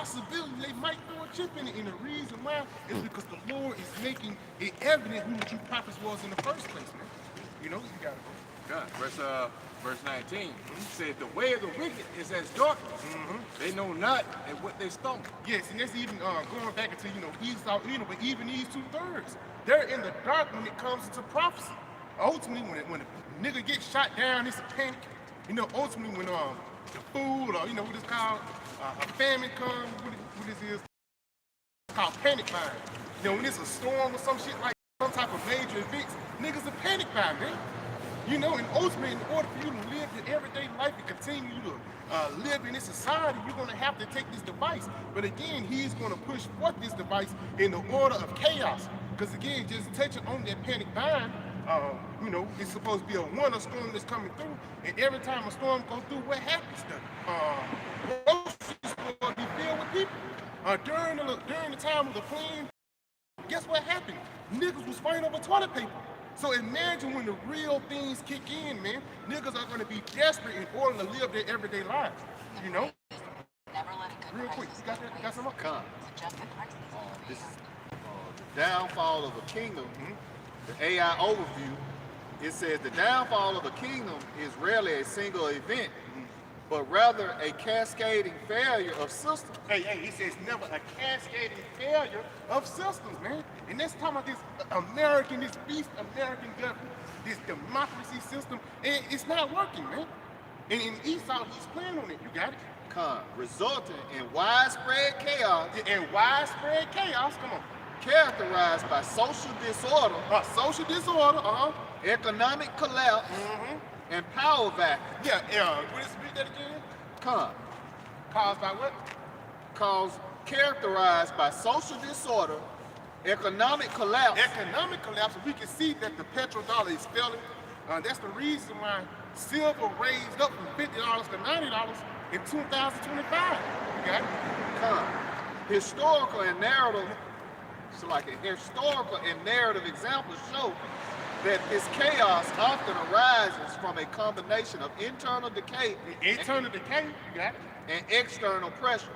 possibility they might throw a chip in it. And the reason why is because the Lord is making it evident who the true prophets was in the first place, man. You know, you gotta go. God. Verse 19 says, the way of the wicked is as darkness. They know not at what they stumble. Yes, and that's even going back into, Esau, but even these 2/3, they're in the dark when it comes to prophecy. Ultimately, when a nigga gets shot down, it's a panic. Ultimately when the food or what it's called, a famine comes, what this is, it's called panic buying. When it's a storm or some shit like some type of major events, niggas are panic buying, man. And ultimately, in order for you to live your everyday life and continue to live in this society, you're going to have to take this device. But again, he's going to push forth this device in the order of chaos. Because again, just touching on that panic buying, it's supposed to be a winter storm that's coming through. And every time a storm goes through, what happens? The grocery store be filled with people. During the time of the flood, guess what happened? Niggas was fighting over toilet paper. So imagine when the real things kick in, man. Niggas are going to be desperate in order to live their everyday lives. Real quick, you got some more? Come. This is the downfall of a kingdom. The AI overview. It says the downfall of a kingdom is rarely a single event, but rather a cascading failure of systems. He says never a cascading failure of systems, man. And that's talking about this beast American government, this democracy system, and it's not working, man. And in Esau, he's playing on it. You got it? Resulting in widespread chaos. Come on. Characterized by social disorder. Economic collapse. And power vacuum. Read that again. Caused by what? Characterized by social disorder, economic collapse. We can see that the petrodollar is failing. That's the reason why silver raised up from $50 to $90 in 2025. You got it? Historical and narrative examples show that this chaos often arises from a combination of internal decay. You got it? And external pressure.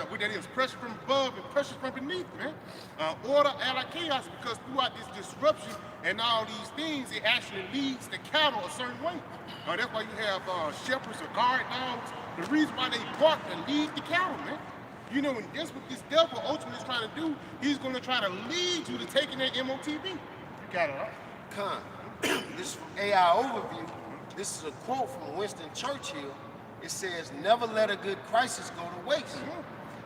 What that is, pressure from above and pressure from beneath, man. Order out of chaos, because throughout this disruption and all these things, it actually leads the cattle a certain way. That's why you have shepherds or guard dogs. The reason why they bark to lead the cattle, man. And that's what this devil ultimately is trying to do. He's going to try to lead you to taking that MOTB. You got it, right? This is from AI Overview. This is a quote from Winston Churchill. It says, never let a good crisis go to waste.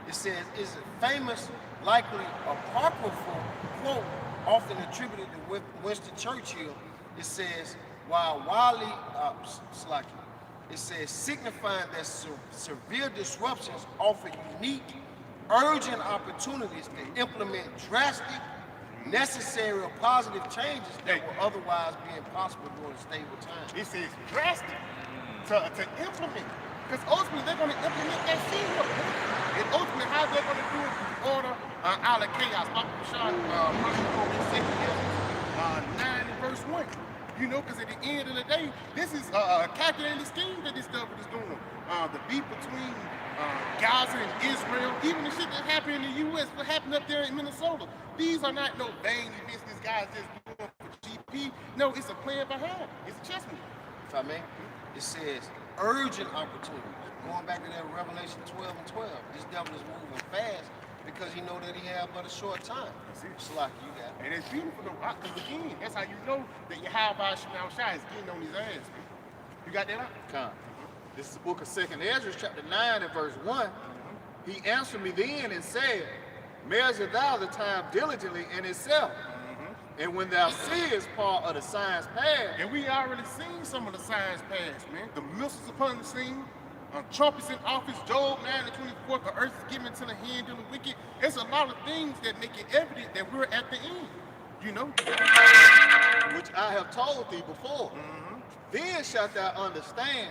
It says, is a famous, likely apocryphal quote often attributed to Winston Churchill. It says, it says, signifying that severe disruptions offer unique, urgent opportunities to implement drastic, necessary or positive changes that will otherwise be impossible during stable times. It says drastic to implement. Because ultimately they're going to implement that seal. And ultimately how they're going to do it in order out of chaos. Like Rashad, 9 and verse 1. Because at the end of the day, this is a calculated scheme that this devil is doing. The beef between Gaza and Israel, even the shit that happened in the U.S., what happened up there in Minnesota. These are not no vain events this guy's just doing for GP. No, it's a plan behind it. It's a chess move. If I may, it says urgent opportunities. Going back to that Revelation 12 and 12, this devil is moving fast because he know that he have but a short time. It's like you got it. And it's beautiful though, because again, that's how you know that Yahweh Shemel Shai is getting on his ass, man. You got that out? This is the book of 2nd Ezra, chapter 9 and verse 1. He answered me then and said, measure thou the time diligently in itself. And when thou seest part of the signs pass. And we already seen some of the signs pass, man. The missiles upon the scene, Trump is in office, Job 9 and 24, the earth is given to the hand of the wicked. It's a lot of things that make it evident that we're at the end, Which I have told thee before. Then shalt thou understand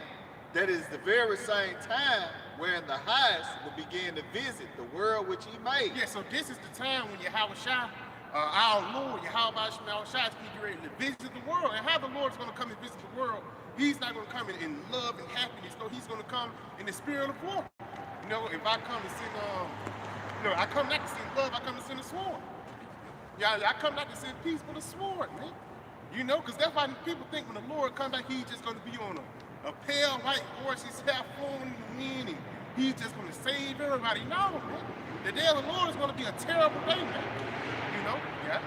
that it is the very same time wherein the highest will begin to visit the world which he made. Yeah, so this is the time when Yahweh Shai, our Lord, Yahweh Shemel Shai, is getting ready to visit the world. And how the Lord is going to come and visit the world, he's not going to come in love and happiness. No, he's going to come in the spirit of war. You know, if I come to send, I come not to send love, I come to send a sword. Yeah, I come not to send peace, but a sword, man. You know, because that's why people think when the Lord comes back, he's just going to be on a pale white horse, his hair flowing in the wind, and he's just going to save everybody. No, man. The day of the Lord is going to be a terrible day, man. You know? Yeah.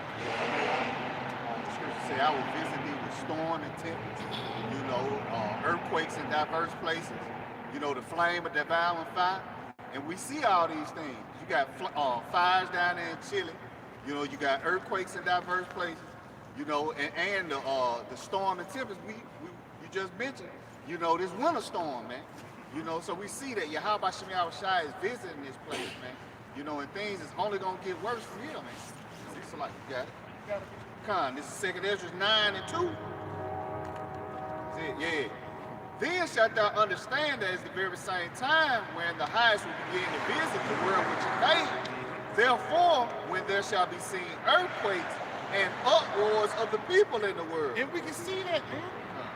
The scripture say, I will visit thee with storm and tempest, you know, earthquakes in diverse places, you know, the flame of devouring fire. And we see all these things. You got fires down there in Chile. You know, you got earthquakes in diverse places. You know, and the storm and tempest you just mentioned. You know, this winter storm, man. You know, so we see that Yahweh Shem Yahushua is visiting this place, man. You know, and things is only gonna get worse from here, man. So like, you got it. Come, this is 2nd Ezra 9 and 2. That's it, yeah. Then shalt thou understand that it's the very same time when the highest will begin to visit the world which is made. Therefore, when there shall be seen earthquakes and uproars of the people in the world. And we can see that, man.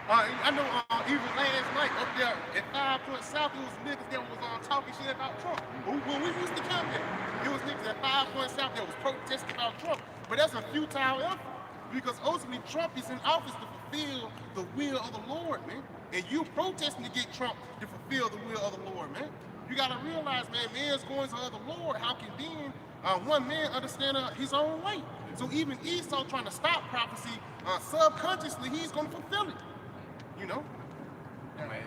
I know even last night up there at 5 Point South, it was niggas that was talking shit about Trump. When we used to come there, it was niggas at 5 Point South that was protesting about Trump. But that's a futile effort because ultimately Trump is in office to fulfill the will of the Lord, man. And you protesting to get Trump to fulfill the will of the Lord, man. You gotta realize, man, man's going to the Lord. How can then one man understand his own way? So even Esau trying to stop prophecy, subconsciously he's gonna fulfill it. You know? Man,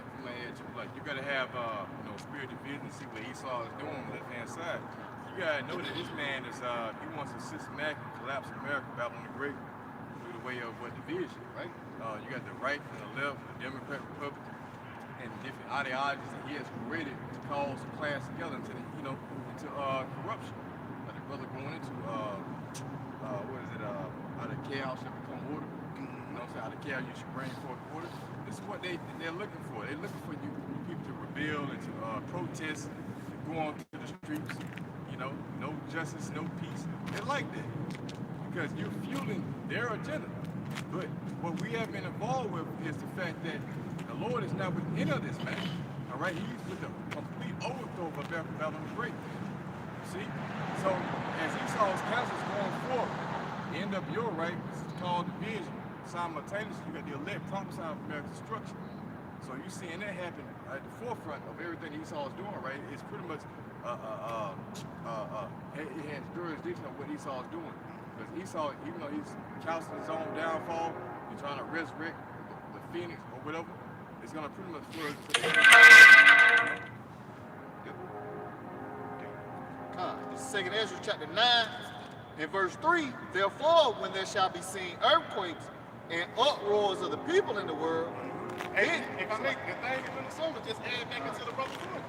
like you gotta have spiritual vision to see what Esau is doing on the left hand side. You gotta know that this man is he wants to systematically collapse America, Babylon the Great, through the way of division, right? You got the right and the left, the Democrat, Republican, and different ideologies that he has created to cause the class together into corruption. Like the brother going into out of chaos shall become order. You know what I'm saying? Out of chaos you should bring forth order. This is what they're looking for. They're looking for you people to rebel and to protest, to go on to the streets. You know, no justice, no peace. They like that because you're fueling their agenda. But what we have been involved with is the fact that the Lord is not within of this man. All right, he's with the complete overthrow of Babylon the Great. See, so as Esau's counsel is going forth, the NWO, right, this is called division. Simultaneously, you got the elect prophesying for America's destruction. So you're seeing that happen at the forefront of everything Esau is doing, right? It's pretty much it has jurisdiction of what Esau is doing. Because Esau, even though he's counseling his own downfall, he's trying to resurrect the phoenix or whatever, it's going to pretty much flourish. This is 2nd Ezra chapter 9 and verse 3. Therefore, when there shall be seen earthquakes and uproars of the people in the world, hey, if I make the thing in Minnesota, just add back into the brother point.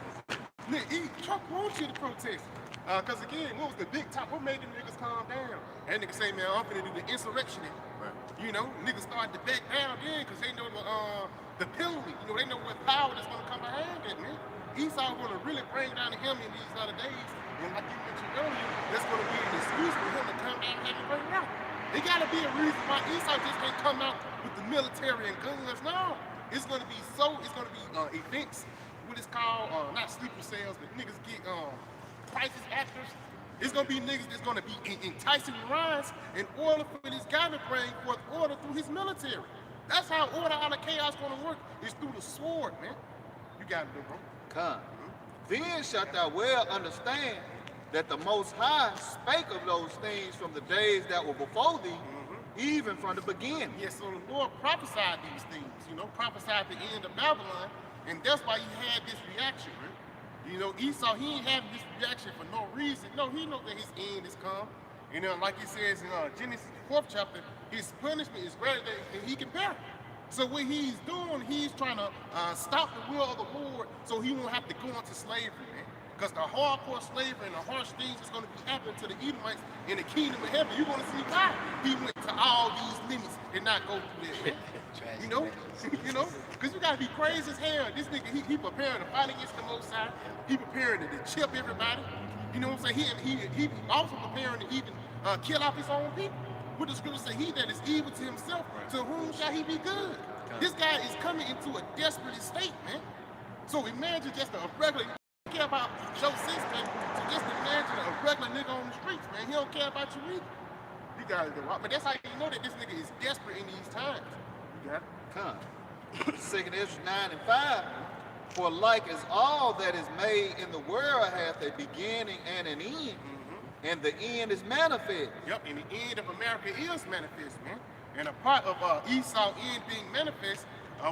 Trump wants you to protest. Because again, what was the big top? What made them niggas calm down? And niggas say, man, I'm finna do the insurrection. Right. You know, niggas started to back down then because they know the penalty. You know, they know what power that's gonna come behind that, man. Esau gonna really bring down to him in these latter days. And like you mentioned earlier, that's gonna be an excuse for him to come down and have it bring out. There gotta be a reason why Esau just can't come out with the military and guns. No, it's gonna be events. What it's called, not sleeper cells, but niggas get crisis actors. It's gonna be niggas that's gonna be enticing rise in order for this guy to bring forth order through his military. That's how order out of chaos gonna work, is through the sword, man. You got it, bro. Come. Then shalt thou well understand that the Most High spake of those things from the days that were before thee, even from the beginning. Yes, so the Lord prophesied these things, prophesied the end of Babylon, and that's why he had this reaction, right? You know, Esau, he ain't having this reaction for no reason. No, he knows that his end is come. You know, like it says in Genesis 4th chapter, his punishment is greater than he can bear. So what he's doing, he's trying to stop the will of the Lord so he won't have to go into slavery, man. Because the hardcore slavery and the harsh things is going to be happening to the Edomites in the kingdom of heaven. You're going to see why he went to all these limits and not go through that, man. You know, because you gotta be crazy as hell. This nigga, he preparing to fight against the Most High. He preparing to chip everybody. You know what I'm saying? He also preparing to even kill off his own people. What the scripture say, he that is evil to himself, to whom shall he be good? This guy is coming into a desperate state, man. So imagine just a regular care about your sister. So just imagine a regular nigga on the streets, man. He don't care about you either. You gotta do it. But that's how you know that this nigga is desperate in these times. You got it? Come. 2 Ezra 9 and 5. For like as all that is made in the world hath a beginning and an end, and the end is manifest. Yep, and the end of America is manifest, man. And a part of Esau end being manifest,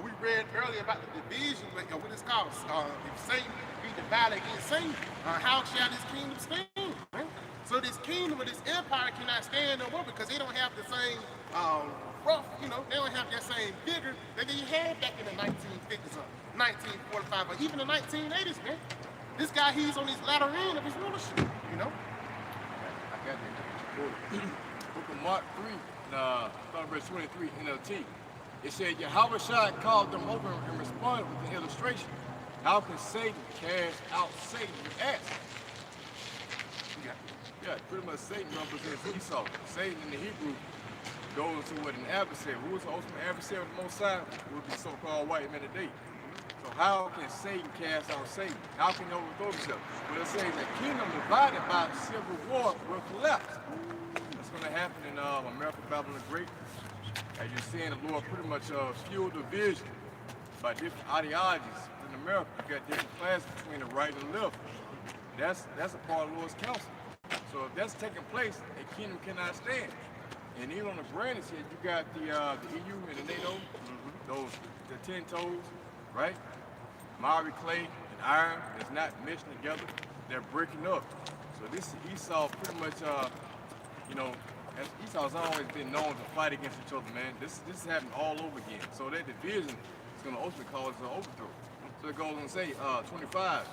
we read earlier about the division, what it's called. If Satan be divided against Satan, how shall this kingdom stand? Right? So this kingdom or this empire cannot stand no more because they don't have the same rough, they don't have that same vigor that they had back in the 1950s or 1945 or even the 1980s, man. This guy, he's on his latter end of his rulership, I got that. Book of Mark 3, verse 23, NLT. It said, Yahweh Shai called them over and responded with an illustration. How can Satan cast out Satan? You ask. Yeah, pretty much Satan represents Esau. Satan in the Hebrew goes to what an adversary. Who is the ultimate adversary of the Most High? Would be so-called white men today. So how can Satan cast out Satan? How can he overthrow himself? Well, it says the kingdom divided by civil war will collapse. That's going to happen in America, Babylon the Great. As you're seeing, the Lord pretty much fueled division by different ideologies. In America, you got different classes between the right and the left. That's a part of the Lord's counsel. So if that's taking place, a kingdom cannot stand. And even on the grand here, you got the EU and the NATO, the 10 toes, right? Miry clay and iron is not meshing together. They're breaking up. So this Esau pretty much, Esau's always been known to fight against each other, man. This is happening all over again. So that division is going to ultimately cause an overthrow. So it goes on to say, 25.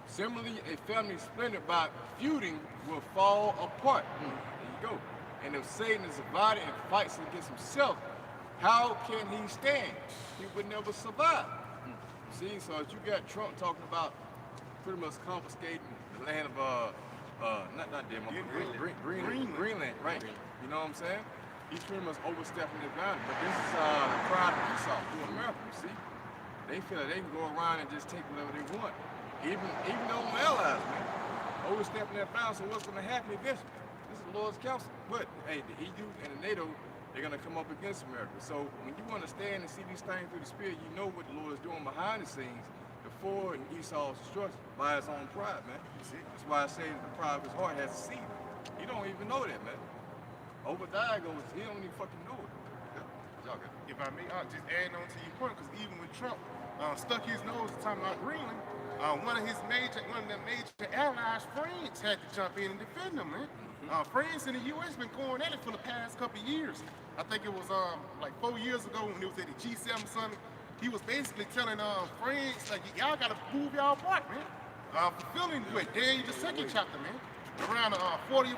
Similarly, a family splintered by feuding will fall apart. There you go. And if Satan is divided and fights against himself, how can he stand? He would never survive. See, so as you got Trump talking about pretty much confiscating the land of Greenland, right? You know what I'm saying? He's pretty much overstepping his boundary. But this is the pride of Esau through America, you see? They feel that they can go around and just take whatever they want. Even though my allies, man, overstepping that boundary. So what's going to happen eventually? This is the Lord's counsel. But hey, the EU and the NATO, they're going to come up against America. So when you understand and see these things through the Spirit, you know what the Lord is doing behind the scenes before Esau's destruction by his own pride, man. You see? That's why I say that the pride of his heart has deceived him. He don't even know that, man. Obadiah goes, he don't even fucking know it. Yeah. If I may, just add on to your point, because even when Trump stuck his nose talking about Greenland, one of the major allies, France, had to jump in and defend them, man. France and the U.S. been going at it for the past couple of years. I think it was like 4 years ago when it was at the G7 summit. He was basically telling France, like, y'all gotta move y'all part, man. Fulfilling what Daniel the 2nd chapter, man. Around 40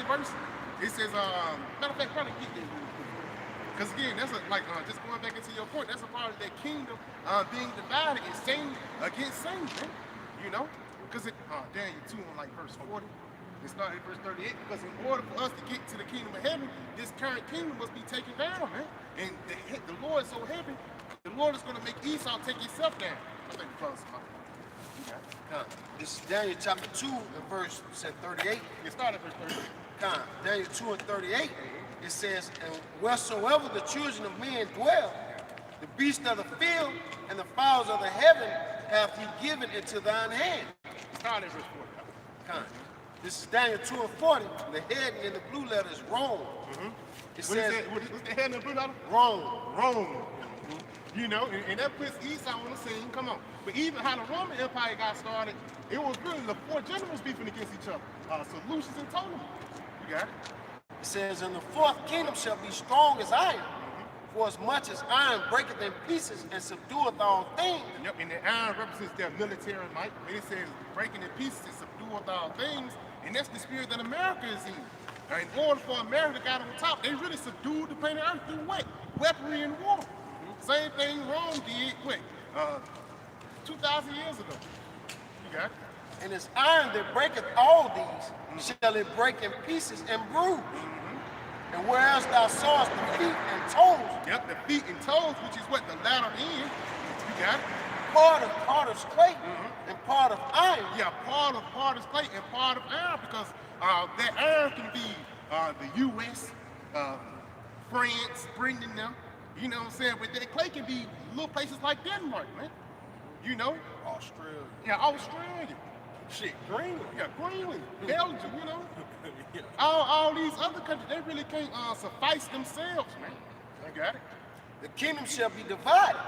verses. It says, matter of fact, probably get there. Because again, that's just going back into your point, that's a part of that kingdom being divided and Satan against Satan, man. You know? Because Daniel 2 on like verse 40. It started at verse 38, because in order for us to get to the kingdom of heaven, this current kingdom must be taken down, man. And the Lord is so heavy, the Lord is going to make Esau take himself down. I think the brother's This is Daniel chapter 2 and verse 38. It started at verse 38. Daniel 2 and 38, it says, and wheresoever the children of men dwell, the beasts of the field and the fowls of the heaven hath he given into thine hand. It started at verse 40. This is Daniel 2 and 40. The head in the blue letter is Rome. It says, what's the head in the blue letter? Rome. Rome. You know, and that puts Esau on the scene. Come on. But even how the Roman Empire got started, it was really the 4 generals beefing against each other. So Lucius and Ptolemy. You got it? It says, and the 4th kingdom shall be strong as iron. For as much as iron breaketh in pieces and subdueth all things. Yep, and the iron represents their military might. It says breaking in pieces and subdueth all things. And that's the spirit that America is in. Now, in order for America to get on top, they really subdued the planet Earth through what? Weaponry and war. Same thing Rome did, 2,000 years ago. You got it? And as iron that breaketh all these, shall it break in pieces and bruise. And whereas thou sawest the feet and toes. Yep, the feet and toes, which is what the latter end. You got it? part of potter's clay and part of iron. Yeah, part of clay and part of iron, because that iron can be the U.S., France, Britain, them. You know what I'm saying? But that clay can be little places like Denmark, man. You know? Australia. Yeah, Australia. Shit, Greenland. Yeah, Greenland, Belgium, you know? Yeah. All these other countries, they really can't suffice themselves, man. You got it? The kingdom shall be divided,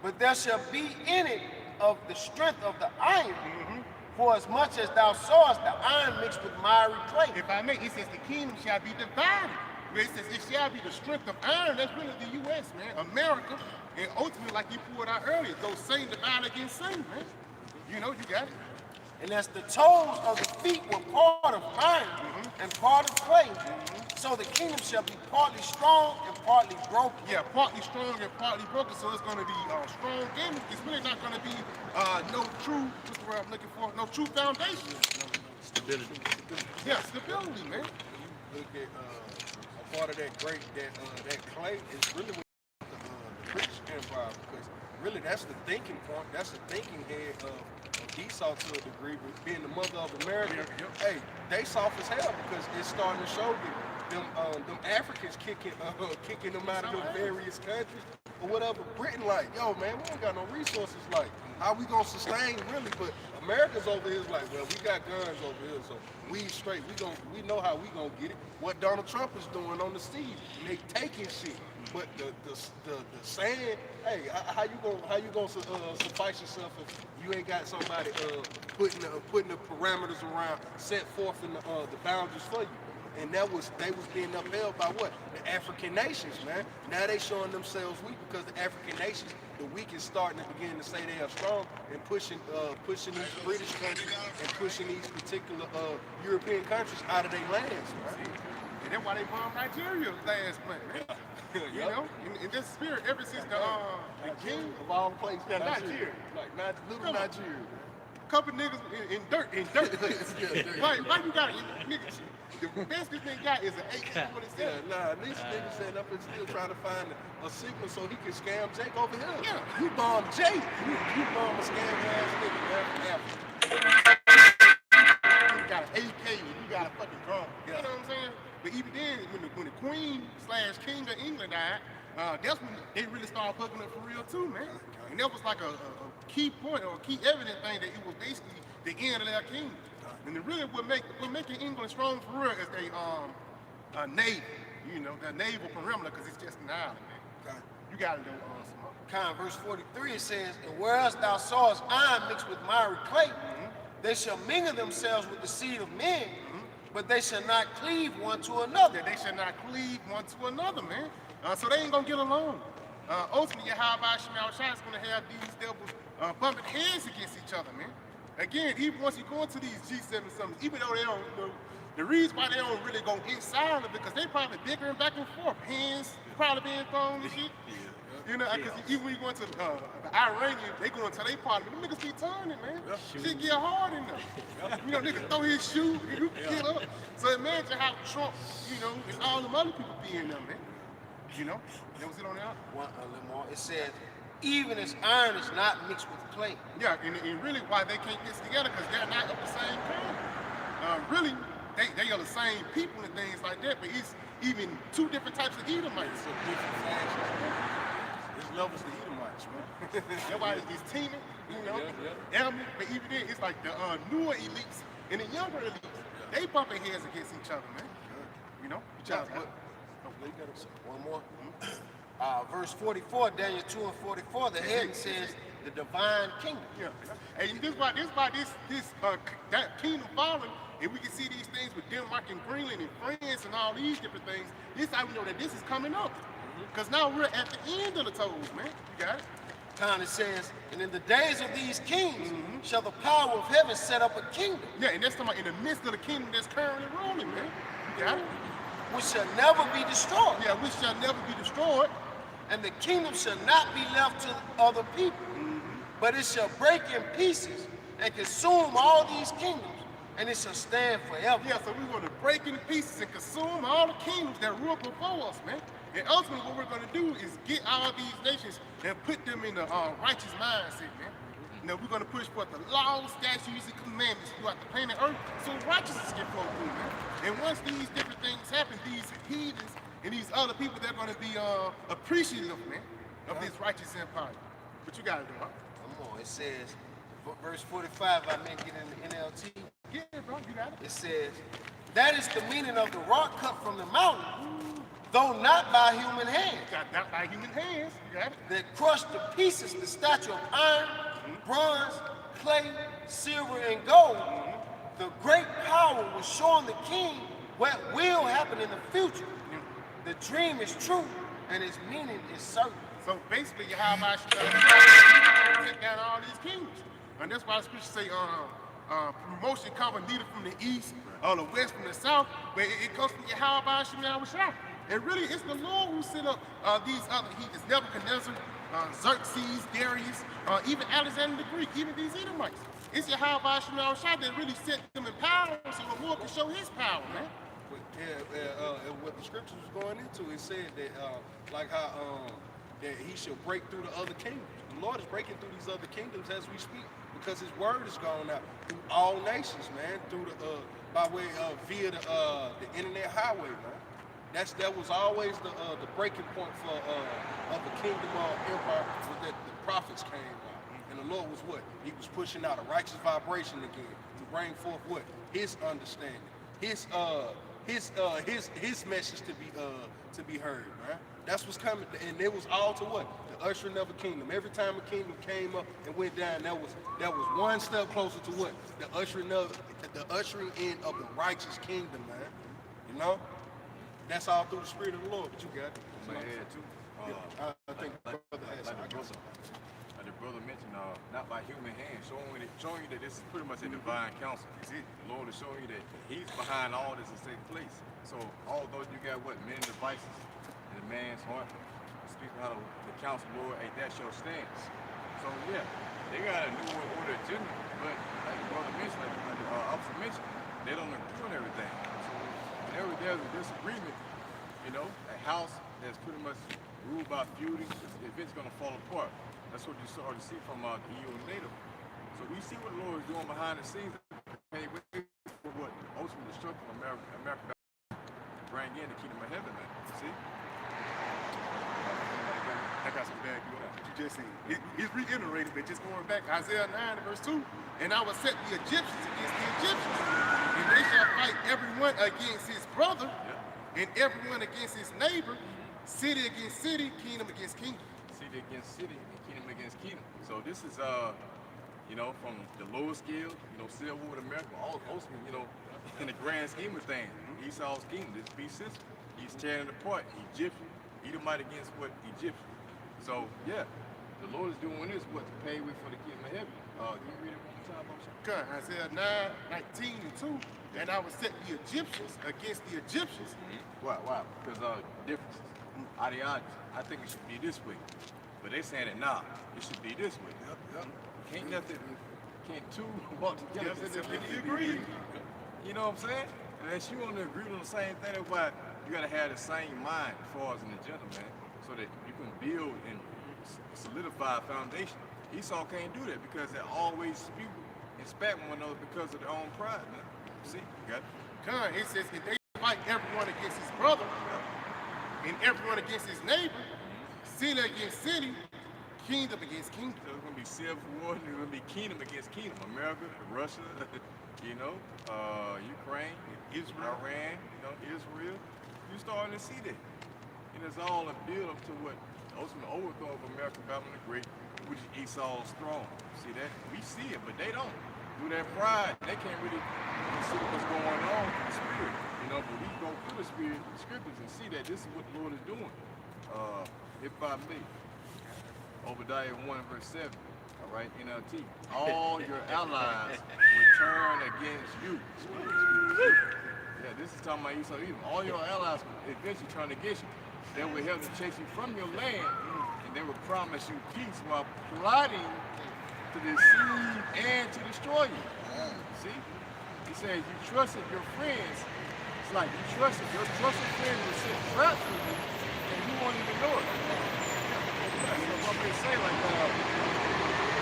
but there shall be in it of the strength of the iron, for as much as thou sawest the iron mixed with miry clay. If I may, it says the kingdom shall be divided. Where it says it shall be the strength of iron, that's really the U.S., man, America, and ultimately, like you pulled out earlier, those same divide against same, man. You know, you got it. And as the toes of the feet were part of iron and part of clay, so the kingdom shall be partly strong and partly broken. Yeah, partly strong and partly broken, so it's going to be strong and it's really not going to be no true, what's the word I'm looking for, no true foundation. Stability. Yeah, stability, man. Look at a part of that that clay is really with the British Empire, because really that's the thinking point, that's the thinking head of Esau to a degree, with being the mother of America. Hey, they soft as hell because it's starting to show them Africans kicking them out of them various countries or whatever. Britain like, yo man, we ain't got no resources, like how we gonna sustain really? But America's over here is like, well, we got guns over here, so we straight. We know how we gonna get it. What Donald Trump is doing on the seas, they taking shit. But the saying, hey, how you gonna suffice yourself if you ain't got somebody putting the parameters around, set forth in the boundaries for you? And they was being upheld by what? The African nations, man. Now they showing themselves weak because the African nations, the weak is starting to begin to say they are strong and pushing these British countries and pushing these particular European countries out of their lands, man. And that's why they bombed Nigeria last month, man. You know, in this spirit, ever since the king Of all places, Nigeria. like little Nigeria. Couple niggas in dirt huts. Like you got niggas. The best this thing got is an AK-47. Nah, these niggas sitting up and still trying to find a signal so he can scam Jake over here. Yeah. You bomb Jake. You bomb a scam ass nigga, man. You got an AK and you got a fucking drum. You know what I'm saying? But even then, when the Queen/King of England died, that's when they really started fucking up for real too, man. And that was like a key point or a key evident thing that it was basically the end of their kingdom. And it really what making England strong for real is a navy, you know, their naval perimeter, because it's just an island, man. You got to know Verse 43 it says, and whereas thou sawest iron mixed with miry clay, they shall mingle themselves with the seed of men, but they shall not cleave one to another. they should not cleave one to another, man. So they ain't gonna get along. Ultimately, Yahweh Shemel Shai is gonna have these devils bumping heads against each other, man. Again, even once you go into these G7 summits, even though they don't, you know, the reason why they don't really go inside of it, because they probably bickering back and forth, hands probably being thrown and shit. You know, because even when you go into the Iranian, they go into their parliament, them niggas be turning, man. Shit get hard in there. You know, niggas throw his shoe, and you get up. So imagine how Trump, you know, and all them other people be in there, man. You know, that was it on that. One, a little more. It says, even as iron is not mixed with clay. Yeah, and really why they can't mix together, because they're not of the same kind. Really, they are the same people and things like that, but it's even two different types of Edomites. So different factions. There's levels to Edomites, man. That's why it's teaming, you know, Elman, but even then, it's like the newer elites and the younger elites, they bumping heads against each other, man. You know, One more. Verse 44, Daniel 2 and 44, the heading says the divine kingdom. Yeah. And this that kingdom falling, and we can see these things with Denmark and Greenland and France and all these different things. This how we know that this is coming up. Because now we're at the end of the toes, man. You got it? It says, and in the days of these kings shall the power of heaven set up a kingdom. Yeah, and that's talking about in the midst of the kingdom that's currently ruling, man. You got it? Which shall never be destroyed. Yeah, which shall never be destroyed. And the kingdom shall not be left to other people, but it shall break in pieces and consume all these kingdoms, and it shall stand forever. Yeah, so we want to break into pieces and consume all the kingdoms that rule before us, man. And ultimately, what we're going to do is get all these nations and put them in the righteous mindset, man. You know, we're going to push forth the laws, statutes, and commandments throughout the planet Earth so righteousness can flow through, man. And once these different things happen, these heathens and these other people, they're going to be appreciative, man, of this righteous empire. What you got to do, huh? Come on, it says, verse 45, I make it in the NLT. Yeah, bro, you got it. It says, that is the meaning of the rock cut from the mountain, though not by human hands. Not by human hands, you got it. That crushed to pieces the statue of iron, bronze, clay, silver, and gold. The great power was showing the king what will happen in the future. The dream is true, and its meaning is certain. So basically, you have my take down all these kingdoms. And that's why the scriptures say promotion comes neither from the east or the west from the south, but it comes from Yahweh Shemyahushua. And really, it's the Lord who set up these other heathens, Nebuchadnezzar, Xerxes, Darius, even Alexander the Greek, even these Edomites. It's Yahweh Shemyahushua that really set them in power so the Lord can show his power, man. What the scriptures was going into, it said that like how that he shall break through the other kingdoms. The Lord is breaking through these other kingdoms as we speak because his word is going out through all nations, man, through the by way of via the internet highway, man. That was always the breaking point for of the kingdom of empire was that the prophets came out. And the Lord was what? He was pushing out a righteous vibration again to bring forth what? His understanding. His message to be heard, man. That's what's coming, and it was all to what? The ushering of a kingdom. Every time a kingdom came up and went down, that was one step closer to what? The ushering in of the righteous kingdom, man. You know? That's all through the Spirit of the Lord. But you got it. My head too. I think brother has Like the brother mentioned, not by human hands, showing you that this is pretty much a divine counsel. The Lord is showing you that he's behind all this is taking place. So although you got what, many devices in a man's heart, speak out of the counsel, Lord, ain't that your stance. So yeah, they got a new world order agenda, but like the brother mentioned, like the officer mentioned, they don't agree on everything. So whenever there's a disagreement, you know, a house that's pretty much ruled by feuding, it's gonna fall apart. That's what you start to see from the EU and NATO. So we see what the Lord is doing behind the scenes. Hey, for what ultimate destruction of America bring in the kingdom of heaven, man. See? I got some bad news. What you just said. It's reiterated, but just going back, Isaiah 9 and verse 2. And I will set the Egyptians against the Egyptians, and they shall fight everyone against his brother, and everyone against his neighbor, city against city, kingdom against kingdom. City against city, and kingdom against kingdom. So this is, you know, from the lowest scale, you know, Civil War with America, ultimately, you know, in the grand scheme of things, Esau's kingdom, this beast system, he's tearing it apart. Egyptian, Edomite against what? Egyptian. So yeah, the Lord is doing this, what, to pay way for the kingdom of heaven. Can you read it one more time, Moshe? God, Isaiah 9, 19 and 2. And I will set the Egyptians against the Egyptians. Why? Because differences, ideology. I think it should be this way, but they saying that nah, it should be this way. Can't two walk together if they agree. You know what I'm saying? Unless you want to agree on the same thing, that's why you gotta have the same mind as far as an agenda, man, so that you can build and solidify a foundation. Esau can't do that because they always spew and spat one another because of their own pride, man. See, you got it. God, it says if they fight everyone against his brother and everyone against his neighbor, city against city, kingdom against kingdom. So it's gonna be civil war, and it's gonna be kingdom against kingdom. America, Russia, you know, Ukraine, Israel, Iran, you know, Israel. You're starting to see that. And it's all a build up to what ultimate overthrow of American government the Great, which is Esau's throne. See that? We see it, but they don't. Through their pride, they can't really see what's going on in the spirit. You know, but we go through the spirit, the scriptures, and see that this is what the Lord is doing. If I may, Obadiah 1 verse 7. All right, NLT. All your allies will turn against you. Yeah, this is talking about Esau. All your allies will eventually turn against you. They will help to chase you from your land, and they will promise you peace while plotting to deceive and to destroy you. See? He says you trusted your friends. It's like you trusted your trusted friends will set traps for you, and won't even know it. That's what they say, like, you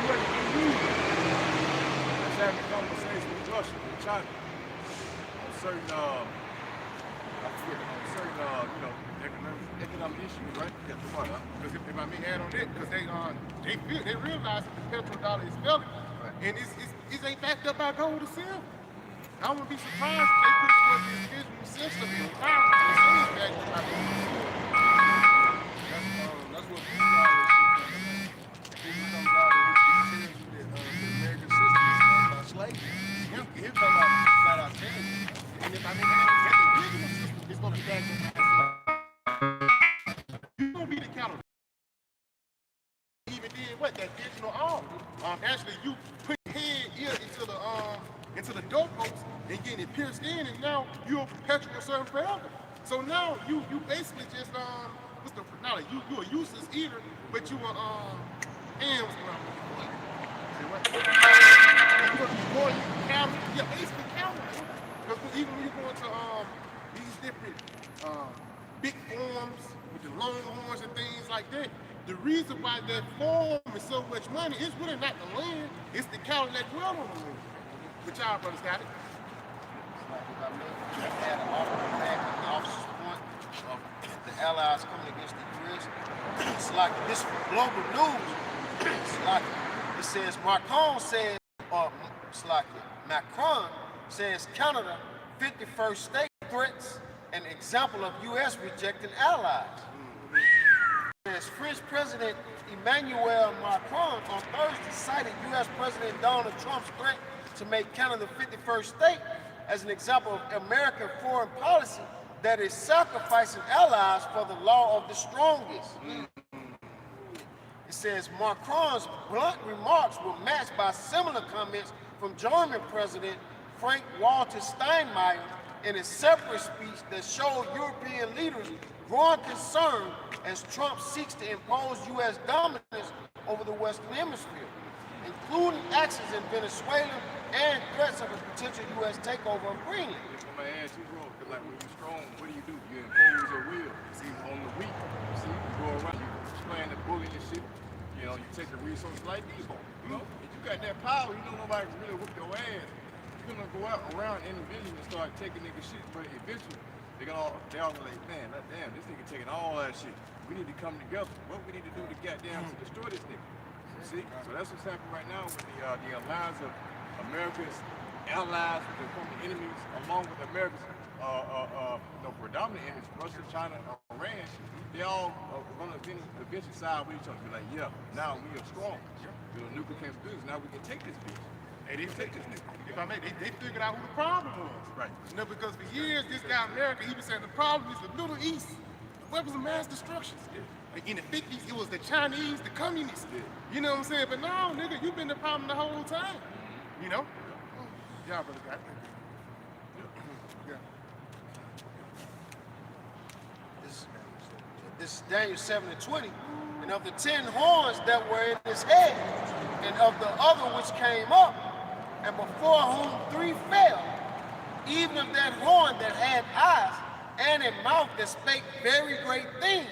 have to do let's have a conversation with Russia, with China, on certain, economic issues, right? Yeah, because if I may add on that, because they realize that the petrodollar is failing, and it ain't backed up by gold or silver. I wouldn't be surprised if they put forth this visual system in time to say it's backed up by gold or silver. That's what people always say. People comes out and he tells you that the American system is run by slavery. He'll come out and flat out tell you. And if I may add on that, the visual system is going to be backed up by slavery. You're going to be the counter. Even did what? That digital arm. Actually, you put your head here into the doorpost and getting it pierced in, and now you're a perpetual servant forever. So now you basically just you a useless eater, but you a and what's going on? Say what? You're gonna be more calories. Yeah, basically calories. Because even when you go into these different big forms with the long horns and things like that, the reason why that form is so much money is really not the land, it's the cattle that dwell on the land. But y'all brothers got it. It's like if I mentioned, I had an article back at the officer's point of the Allies coming against the U.S. It's like this global news. It's like it says Macron says Canada 51st state threats an example of U.S. rejecting allies. As French President Emmanuel Macron on Thursday cited U.S. President Donald Trump's threat to make Canada the 51st state as an example of American foreign policy that is sacrificing allies for the law of the strongest. It says Macron's blunt remarks were matched by similar comments from German President Frank-Walter Steinmeier in a separate speech that showed European leaders growing concern as Trump seeks to impose U.S. dominance over the Western Hemisphere, including actions in Venezuela and threats of a potential U.S. takeover of Greenland. I'm gonna ask you, bro, because like when you're strong, what do? You impose your will. See, on the weak, see, you go around, you playing the bully and shit. You know, you take the resources like these, you know? If you got that power, you know nobody can really whoop your ass. You're gonna go out around individually and start taking nigga shit, but eventually, they all like, man, damn, this nigga taking all that shit. We need to come together. What we need to do to get down to destroy this nigga? See? So that's what's happening right now with the alliance of America's allies to become the enemies, along with America's predominant enemies, Russia, China, Iran. They all going to eventually side with each other. Be like, yeah, now we are strong. You know, nuclear capabilities. Now we can take this bitch. Hey, they take this nigga. If I may, they figured out who the problem was. Right. You know, because for years, this guy America, he was saying the problem is the Middle East. Weapons of mass destruction. Like in the 50s, it was the Chinese, the communists. You know what I'm saying? But no, nigga, you've been the problem the whole time. You know? Y'all brother got it. This is Daniel 7:20. And of the 10 horns that were in his head, and of the other which came up, and before whom 3 fell, even of that horn that had eyes and a mouth that spake very great things,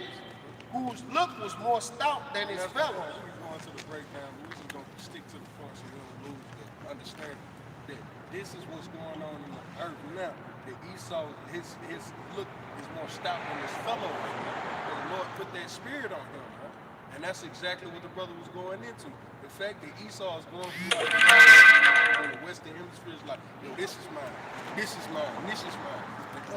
whose look was more stout than his fellows. We're going to the breakdown, but we're just going to stick to the point so we don't lose the understanding that this is what's going on in the earth now. That Esau, his look is more stout than his fellows. The Lord put that spirit on him, right? And that's exactly what the brother was going into. The fact that Esau is going through like the Western Hemisphere is like, yo, this is mine, this is mine, this is mine.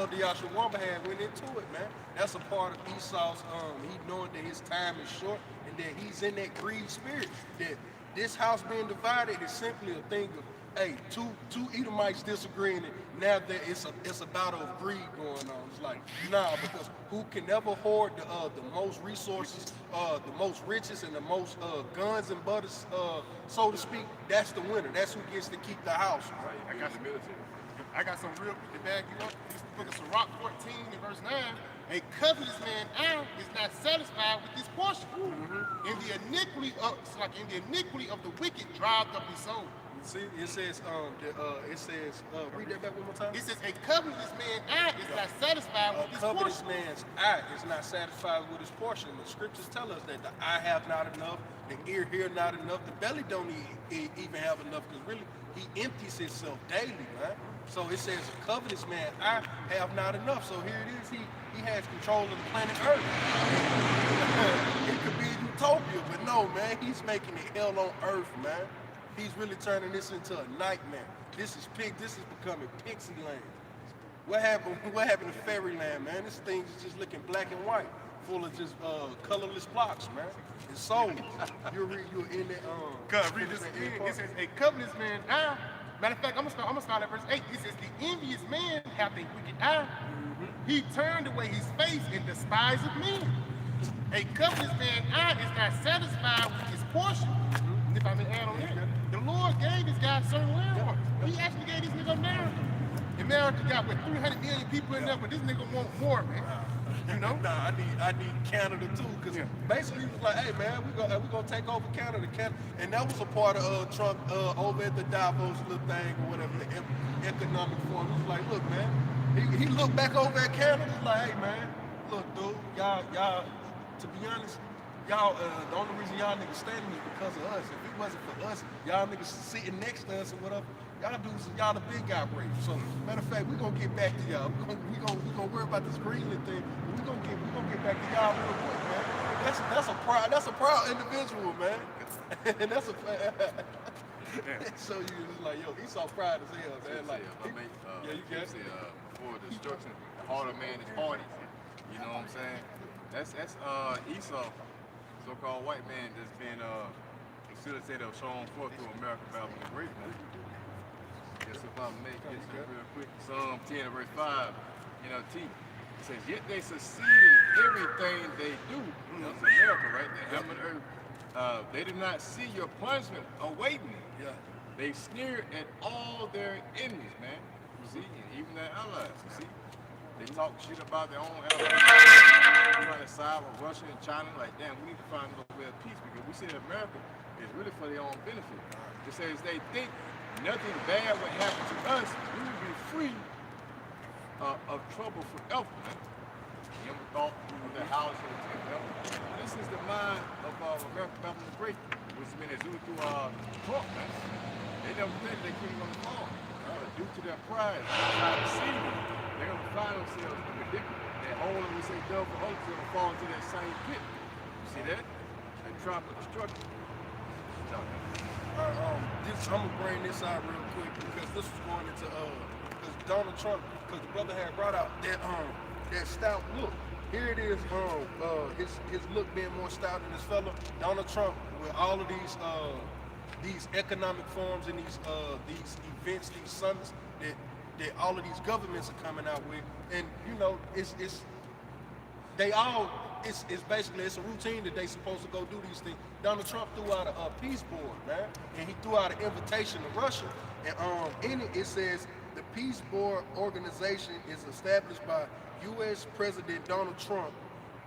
The Yashawamba had went into it, man. That's a part of Esau's, he knowing that his time is short and that he's in that greed spirit. That this house being divided is simply a thing of, hey, two Edomites disagreeing, and now that it's a battle of greed going on. It's like, nah, because who can never hoard the most resources, the most riches, and the most guns and butters, so to speak, that's the winner. That's who gets to keep the house. Right. I got some real to bag you up. This is the book of Sirach 14 and verse 9. A covetous man is not satisfied with his portion. In the iniquity of the wicked driveth up his soul. See, it says, read that back one more time. It says a covetous man's eye is not satisfied with A his covetous portion. man's eye is not satisfied with his portion. The scriptures tell us that the eye have not enough, the ear hear not enough, the belly don't even have enough, because really he empties himself daily, man. So it says a covetous man's eye have not enough. So here it is, he has control of the planet Earth. It could be a utopia, but no, man, he's making it hell on earth, man. He's really turning this into a nightmare. This is becoming pixie land. What happened to fairyland, man? This thing is just looking black and white, full of just colorless blocks, man. It's so you're in that Read this again. It says a covetous man's eye. Matter of fact, I'm gonna start at verse 8. It says the envious man hath a wicked eye. He turned away his face and despised men. A covetous man's eye is not satisfied with his portion. And if I may add on that, the Lord gave this guy certain landmarks. He actually gave this nigga America. America got what 300 million people in there, but this nigga want more, man. You know? Nah, I need Canada too, because basically he was like, hey man, we gonna take over Canada, and that was a part of Trump over at the Davos little thing or whatever, the economic forum. He was like, look man, he looked back over at Canada, he was like, hey man, look dude, y'all, to be honest, y'all, the only reason y'all niggas standing is because of us. If it wasn't for us, y'all niggas sitting next to us or whatever, y'all the big guy brave. So matter of fact, we gonna get back to y'all. We gonna worry about this Greenland thing. We gonna get back to y'all real quick, man. That's a proud individual, man. And that's a so you just like, yo, he's so proud as hell, man. Like, you get it. For destruction, the heart of man is hardest. You know what I'm saying? That's Esau, so-called white man, that's been facilitated or shown forth through America Babylon the Great. Just if I make this real quick, Psalm 10 verse 5, T. It says, yet they succeed in everything they do. That's America, right? The heaven and earth. They did not see your punishment awaiting them. Yeah. They sneered at all their enemies, man. You see, and even their allies, you see. They talk shit about their own allies. Trying to side with Russia and China, like, damn, we need to find a way of peace, because we see that America is really for their own benefit. It says they think nothing bad would happen to us, we would be free of trouble forever, man. You ever thought of the house of the temple? This is the mind of America Babylon the Great, which has been exuded through Trump, man. They never think they couldn't gonna fall. Due to their pride, they're gonna find themselves in a predicament. That hole that we say devil for others, they're gonna fall into that same pit. You see that? That trap of destruction. I'm gonna bring this out real quick, because this was going into because Donald Trump, because the brother had brought out that stout look. Here it is, his look being more stout than his fellow. Donald Trump, with all of these economic forums and these events, these summits that all of these governments are coming out with, and it's basically a routine that they supposed to go do these things. Donald Trump threw out a peace board, man, and he threw out an invitation to Russia, and in it says the Peace Board organization is established by U.S. President Donald Trump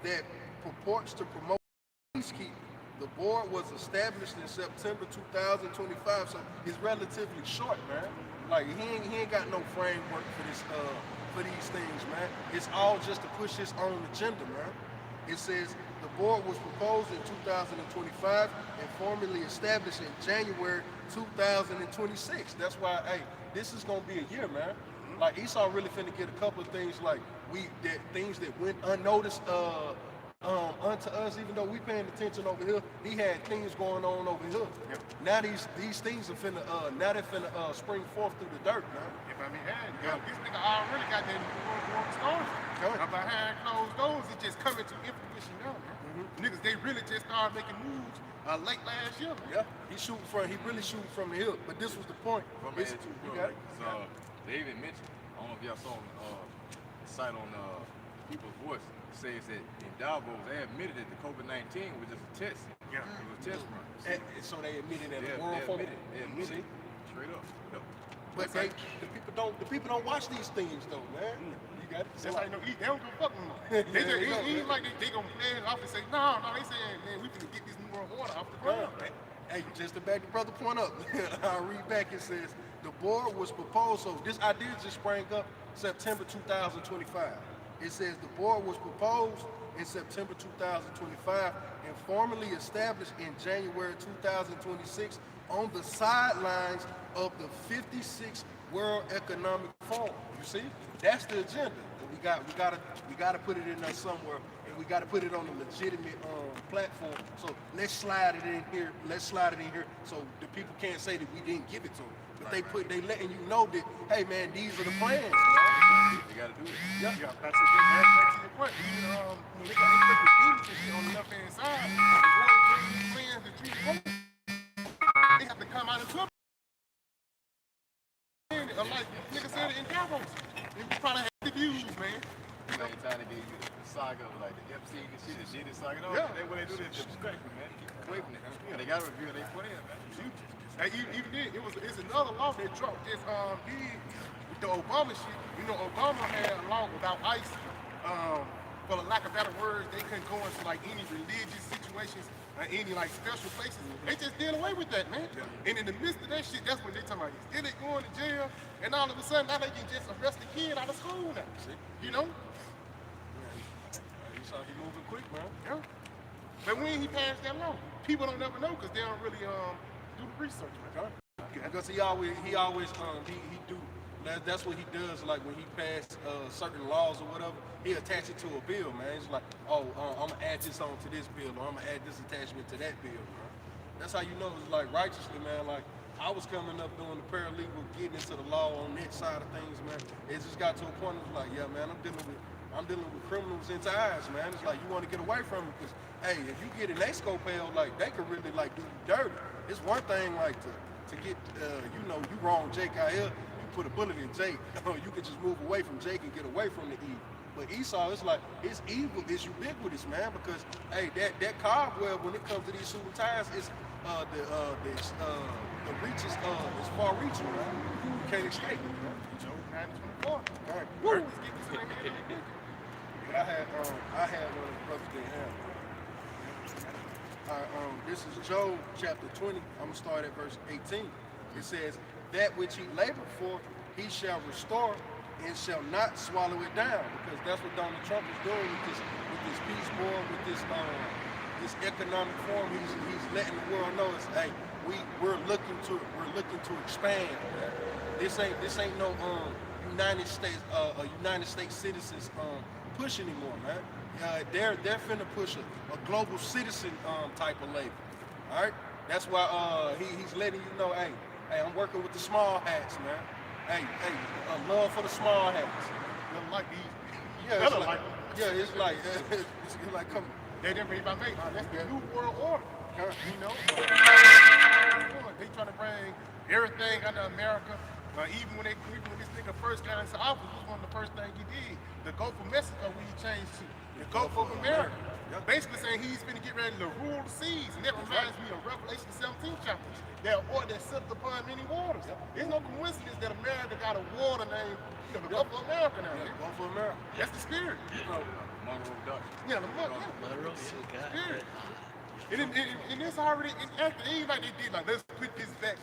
that purports to promote peacekeeping. The board was established in September 2025, so it's relatively short, man. Like he ain't got no framework for this for these things, man. It's all just to push his own agenda, man. It says the board was proposed in 2025 and formally established in January 2026. That's why, hey, this is gonna be a year, man. Like Esau really finna get a couple of things like things that went unnoticed unto us, even though we paying attention over here. He had things going on over here. Yep. Now these things are finna spring forth through the dirt, man. If I may add, this nigga already got that war started. Behind closed doors, it's just coming to fruition now, man. Niggas, they really just started making moves late last year, man. Yeah, he really shooting from the hip. But this was the point. You got it? So they even mentioned, I don't know if y'all saw the site on People's Voice, it says that in Davos, they admitted that the COVID-19 was just a test. Yeah. It was a test run. So they admitted that They admitted it. Straight up. Yep. But the people don't watch these things though, man. You got it. That's how you know they don't go fuck with them. They just ain't like they gonna play it off and say, no, they saying, man, we finna get this New World Order off the ground. Hey, just to back the brother point up, I'll read back. It says the board was proposed. So this idea just sprang up September 2025. It says the board was proposed in September 2025 and formally established in January 2026 on the sidelines of the 56th World Economic Forum. You see, that's the agenda. We gotta put it in there somewhere, and we gotta put it on a legitimate platform. So let's slide it in here. So the people can't say that we didn't give it to them. But they letting you know that, hey man, these are the plans, man. They gotta do it. Yeah, that's a big back to your point. When they got the shit on the left hand side, the plans that you want, they have to come out and put like nigga said it in Davos. They probably have the views, man. They ain't trying to get you the saga of like the FC and shit, the shit is saga. No, Yeah. they when they do this disrespectful, man. Keep away from it. Yeah, they gotta review their plan, man. Hey, even then, it's another law that Trump just did with the Obama shit. You know, Obama had a law without ICE. For the lack of better words, they couldn't go into like any religious situations or any like special places. They just did away with that, man. And in the midst of that shit, that's when they talking about still ain't going to jail, and all of a sudden now they can just arrest the kid out of school now. You know? You saw he moving quick, man. Yeah. But when he passed that law, people don't never know because they don't really do the research, man. Because he always do. That's what he does. Like when he passed certain laws or whatever, he attach it to a bill, man. It's like, oh, I'm gonna add this on to this bill, or I'm gonna add this attachment to that bill, man. That's how you know it's like righteously, man. Like I was coming up doing the paralegal, getting into the law on that side of things, man. It just got to a point it was like, yeah, man, I'm dealing with criminals in ties, man. It's like you want to get away from it because, hey, if you get an escopade, like they could really like do you dirty. It's one thing like to get, you wrong Jake out here. Put a bullet in Jake, you can just move away from Jake and get away from the evil. But Esau, it's like, it's evil, it's ubiquitous, man, because, hey, that cobweb, when it comes to these suit and ties, it's, the reaches, is far reaching, man. You can't escape it, man. Joe 924. All right. Woo! Let's get this in here. But I had one of the brothers didn't have. All right, this is Job chapter 20. I'm gonna start at verse 18. It says, that which he labored for, he shall restore and shall not swallow it down. Because that's what Donald Trump is doing with this peace board, with this economic forum. He's letting the world know it's, hey, we're looking to expand. This ain't no United States citizens push anymore, man. They're finna push a global citizen type of labor. All right, that's why he's letting you know, hey, I'm working with the small hats, man. Hey, love for the small hats. Don't like these. Yeah, it's like, it's like, come. They never even make. That's the new world order. You know, they trying to bring everything under America. Even when this nigga first got into office, was one of the first things he did. The Gulf of Mexico, when he changed to the Gulf of America. Basically saying he's finna get ready to rule the seas. And that reminds me of Revelation 17 chapter. That water that sits upon many waters. There's no coincidence that America got a water named the Gulf of America now. Yeah, Gulf of America. That's the spirit. Monroe Dutch. Yeah, the spirit. And it's already enacted. It ain't like they did like, let's put this back.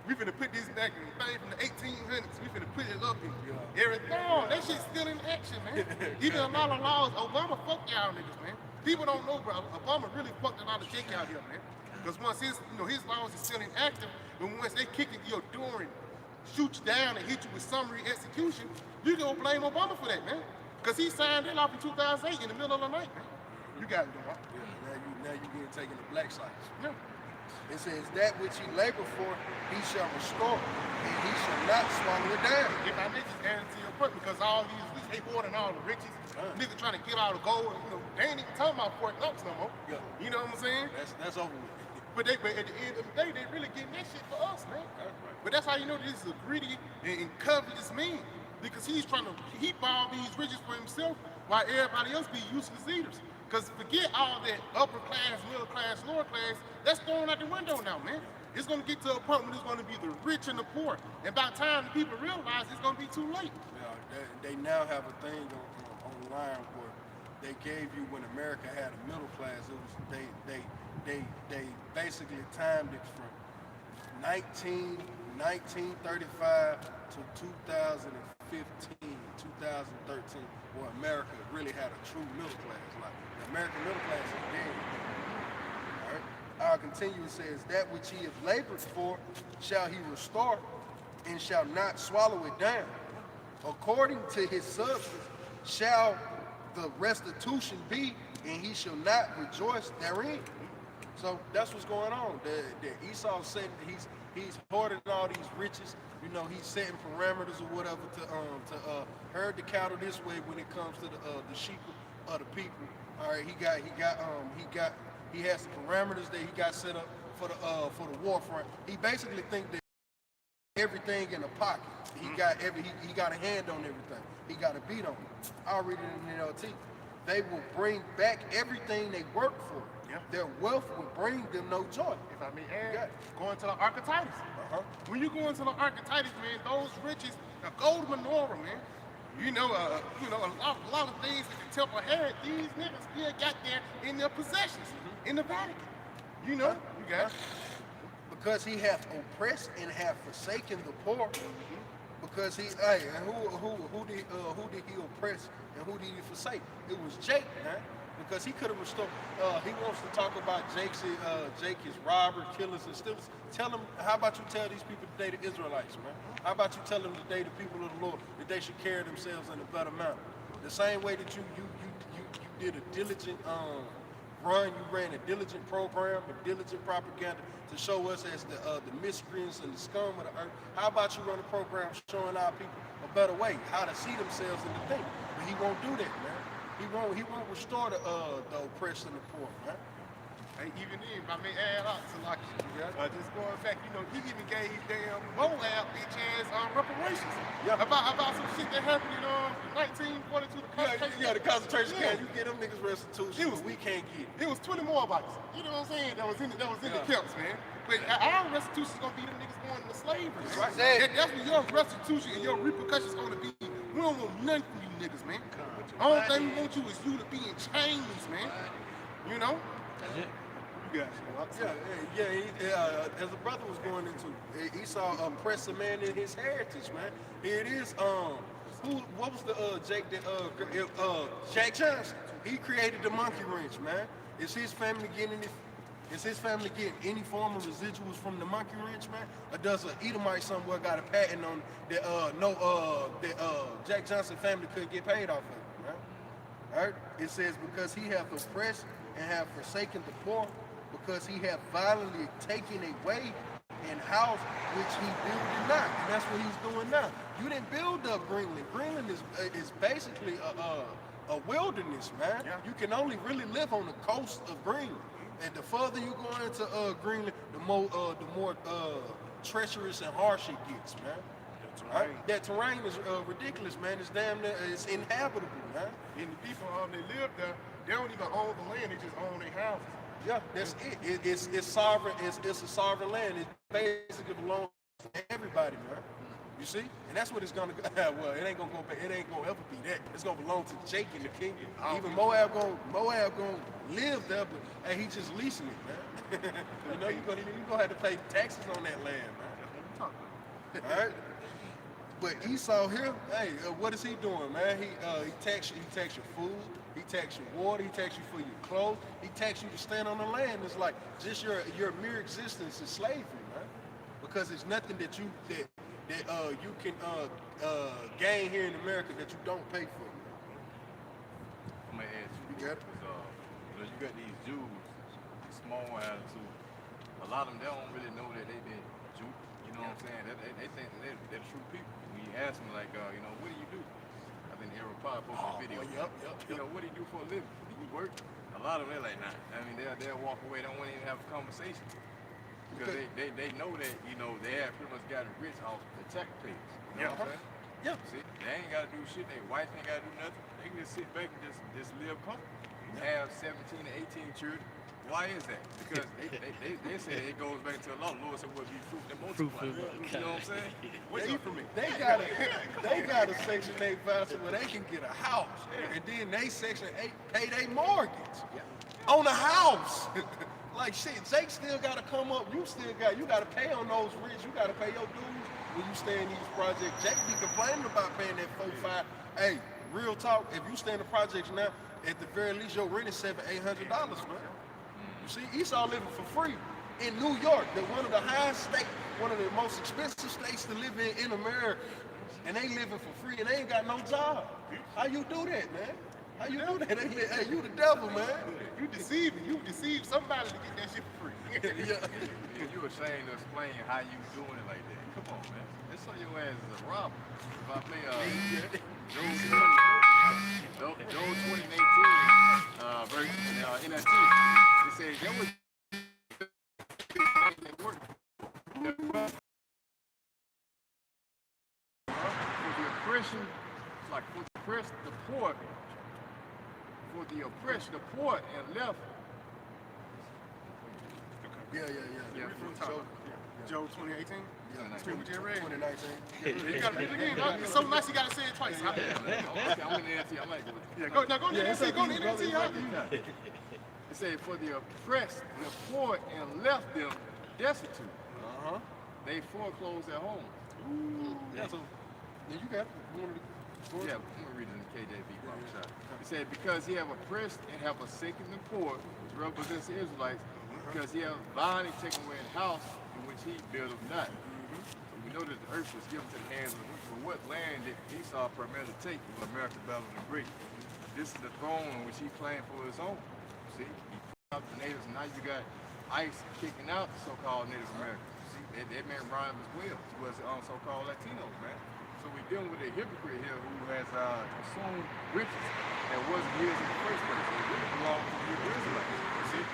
We finna put this back in the thing from the 1800s. We finna put it up in everything. No, that shit's still in action, man. Even a lot of laws, Obama fucked y'all niggas, man. People don't know, bro. Obama really fucked a lot of Jake out here, man. Because once his laws is still inactive, and once they kick it your door and shoot you down and hit you with summary execution, you can blame Obama for that, man. Because he signed that off in 2008 in the middle of the night, man. You got it, though. Yeah, now you getting taken to black sites. Yeah. It says, that which he labored for, he shall restore, and he shall not swallow it down. If I may just add to your point, because all these, they hoarding all the riches, niggas trying to get all the gold, they ain't even talking about Fort Knox no more. Yeah. You know what I'm saying? That's over with. But at the end of the day, they really getting that shit for us, man. But that's how you know this is a greedy and covetous man. Because he's trying to heap all these riches for himself while everybody else be useless eaters. Because forget all that upper class, middle class, lower class, that's thrown out the window now, man. It's going to get to a point where it's going to be the rich and the poor. And by the time the people realize it's going to be too late. Yeah, they now have a thing online where they gave you when America had a middle class. It was they basically timed it from 1935 to 2015, 2013, where America really had a true middle class. Like the American middle class is dead. All right. I'll continue. It says, that which he hath labored for shall he restore, and shall not swallow it down. According to his substance shall the restitution be, and he shall not rejoice therein. So that's what's going on. The Esau said he's hoarding all these riches. You know, he's setting parameters or whatever to herd the cattle this way when it comes to the sheep of the people. All right, he has some parameters that he got set up for the war front. He basically think that everything in the pocket. He got a hand on everything. He got a beat on it. I'll read it in the NLT. They will bring back everything they work for. Yeah. Their wealth will bring them no joy. If I may add, going to the archetypes. When you go into the archetypes, man, those riches, the gold menorah, man. A lot of things that the temple had, these niggas still got there in their possessions, in the Vatican. You got it. Because he hath oppressed and hath forsaken the poor. Because and who did he oppress and who did he forsake? It was Jake, man. Because he could have restored. He wants to talk about Jake is robbers, killers, and stealers. Tell them. How about you tell these people today, the Israelites, man? How about you tell them today, the people of the Lord, that they should carry themselves in a better manner? The same way that you did a diligent run, you ran a diligent program, a diligent propaganda to show us as the miscreants and the scum of the earth. How about you run a program showing our people a better way, how to see themselves in the thing? But he won't do that, man. He won't restore the oppressed and the poor, man. And even then, if I may add on to like, just going back, he even gave damn Moab bitch ass reparations. Yeah. About some shit that happened in 1942. The concentration camp. You get them niggas restitution. We can't get it. It was 20 Moabites. You know what I'm saying? That was in the camps, man. But our restitution is gonna be them niggas going into slavery. Right. That's what your restitution and your repercussions gonna be. We don't want nothing from you niggas, man. Only thing we want you is you to be in chains, man. You know? Yeah. As the brother was going into, Esau oppressed a man in his heritage, man. Here it is. What was the Jack Johnson? He created the monkey wrench, man. Is his family getting any form of residuals from the monkey wrench, man? Or does an Edomite somewhere got a patent on that Jack Johnson family couldn't get paid off of it, right? All right? It says, because he hath oppressed and hath forsaken the poor, because he hath violently taken away an house which he builded not. And that's what he's doing now. You didn't build up Greenland. Greenland is basically a wilderness, man. Yeah. You can only really live on the coast of Greenland. And the further you go into Greenland, the more treacherous and harsh it gets, man. That terrain is ridiculous, man. It's damn near, it's inhabitable, man. And the people they live there, they don't even own the land, they just own their houses. Yeah, that's it. It's sovereign. It's a sovereign land. It basically belongs to everybody, man. You see, and that's what it's gonna. Well, it ain't gonna go back. It ain't gonna ever be that. It's gonna belong to Jake and the kingdom. Even Moab gonna live there, but hey, he just leasing it, man. you're gonna have to pay taxes on that land, man. All right. But Esau here, hey, what is he doing, man? He tax your food, he tax your water, he tax you for your clothes, he tax you to stand on the land. It's like just your mere existence is slavery, man. Because it's nothing that you can gain here in America that you don't pay for. I'm gonna add you. You got it? You got these Jews, small attitude. A lot of them, they don't really know that they've been Jew. You know what I'm saying? They think they're true people. When you ask them, like, what do you do? I think Aaron Pod posted a video. Yep. What do you do for a living? Do you work? A lot of them, they're like, nah. I mean, they'll walk away. Don't want to even have a conversation. Because they know that, they have pretty much got rich off the tax pays. You know what I'm saying? Yeah. See, they ain't got to do shit. Their wife ain't got to do nothing. They can just sit back and just live comfortable. Have 17 to 18 children. Why is that? Because they say it goes back to the law. The Lord said we'll be fruit and multiply. You know what I'm saying? What you from me? They got a Section 8 voucher where they can get a house, and then they Section 8 pay their mortgage on a house. Like shit, Jake still got to come up. You got to pay on those rents. You got to pay your dues when you stay in these projects. Jake be complaining about paying that 4-5. Hey, real talk. If you stay in the projects now, at the very least your rent is $700-800, man. You see, Esau living for free in New York, one of the highest states, one of the most expensive states to live in America, and they living for free and they ain't got no job. How you do that, man? How you do that? Hey, you the devil, man. You deceive somebody to get that shit for free. Yeah. You ashamed to explain how you doing it like that. Come on, man. Let's show your ass is a robber. If I play Job 2018 verse NLT, it says there was work. For the oppression, like for the oppressed, the poor, for the oppressed, the poor, and left. Yeah. Job 2018? Yeah, That's what we just read. 2019. You gotta read it again. It's so nice you gotta say it twice. I'm in the NLT. I like it. Yeah, go to the NLT, go to the NLT. It said, for the oppressed, the poor, and left them destitute. They foreclosed their homes. Yeah, so yeah, you got it. Yeah, I'm gonna read it in the KJV. It said, because he have oppressed and have forsaken the poor, which represents the Israelites, because he have violently taken away the house in which he buildeth not. So we know that the earth was given to the hands of the wicked. For what land did Esau primarily take from America, Babylon, and Greek? This is the throne on which he claimed for his own. See, he put out the natives, and now you got ICE kicking out the so-called Native Americans. See, that man rhyme as well. He was so-called Latinos, man. So we're dealing with a hypocrite here who has assumed riches that wasn't his in the first place. It really belonged to the Israelites. You see?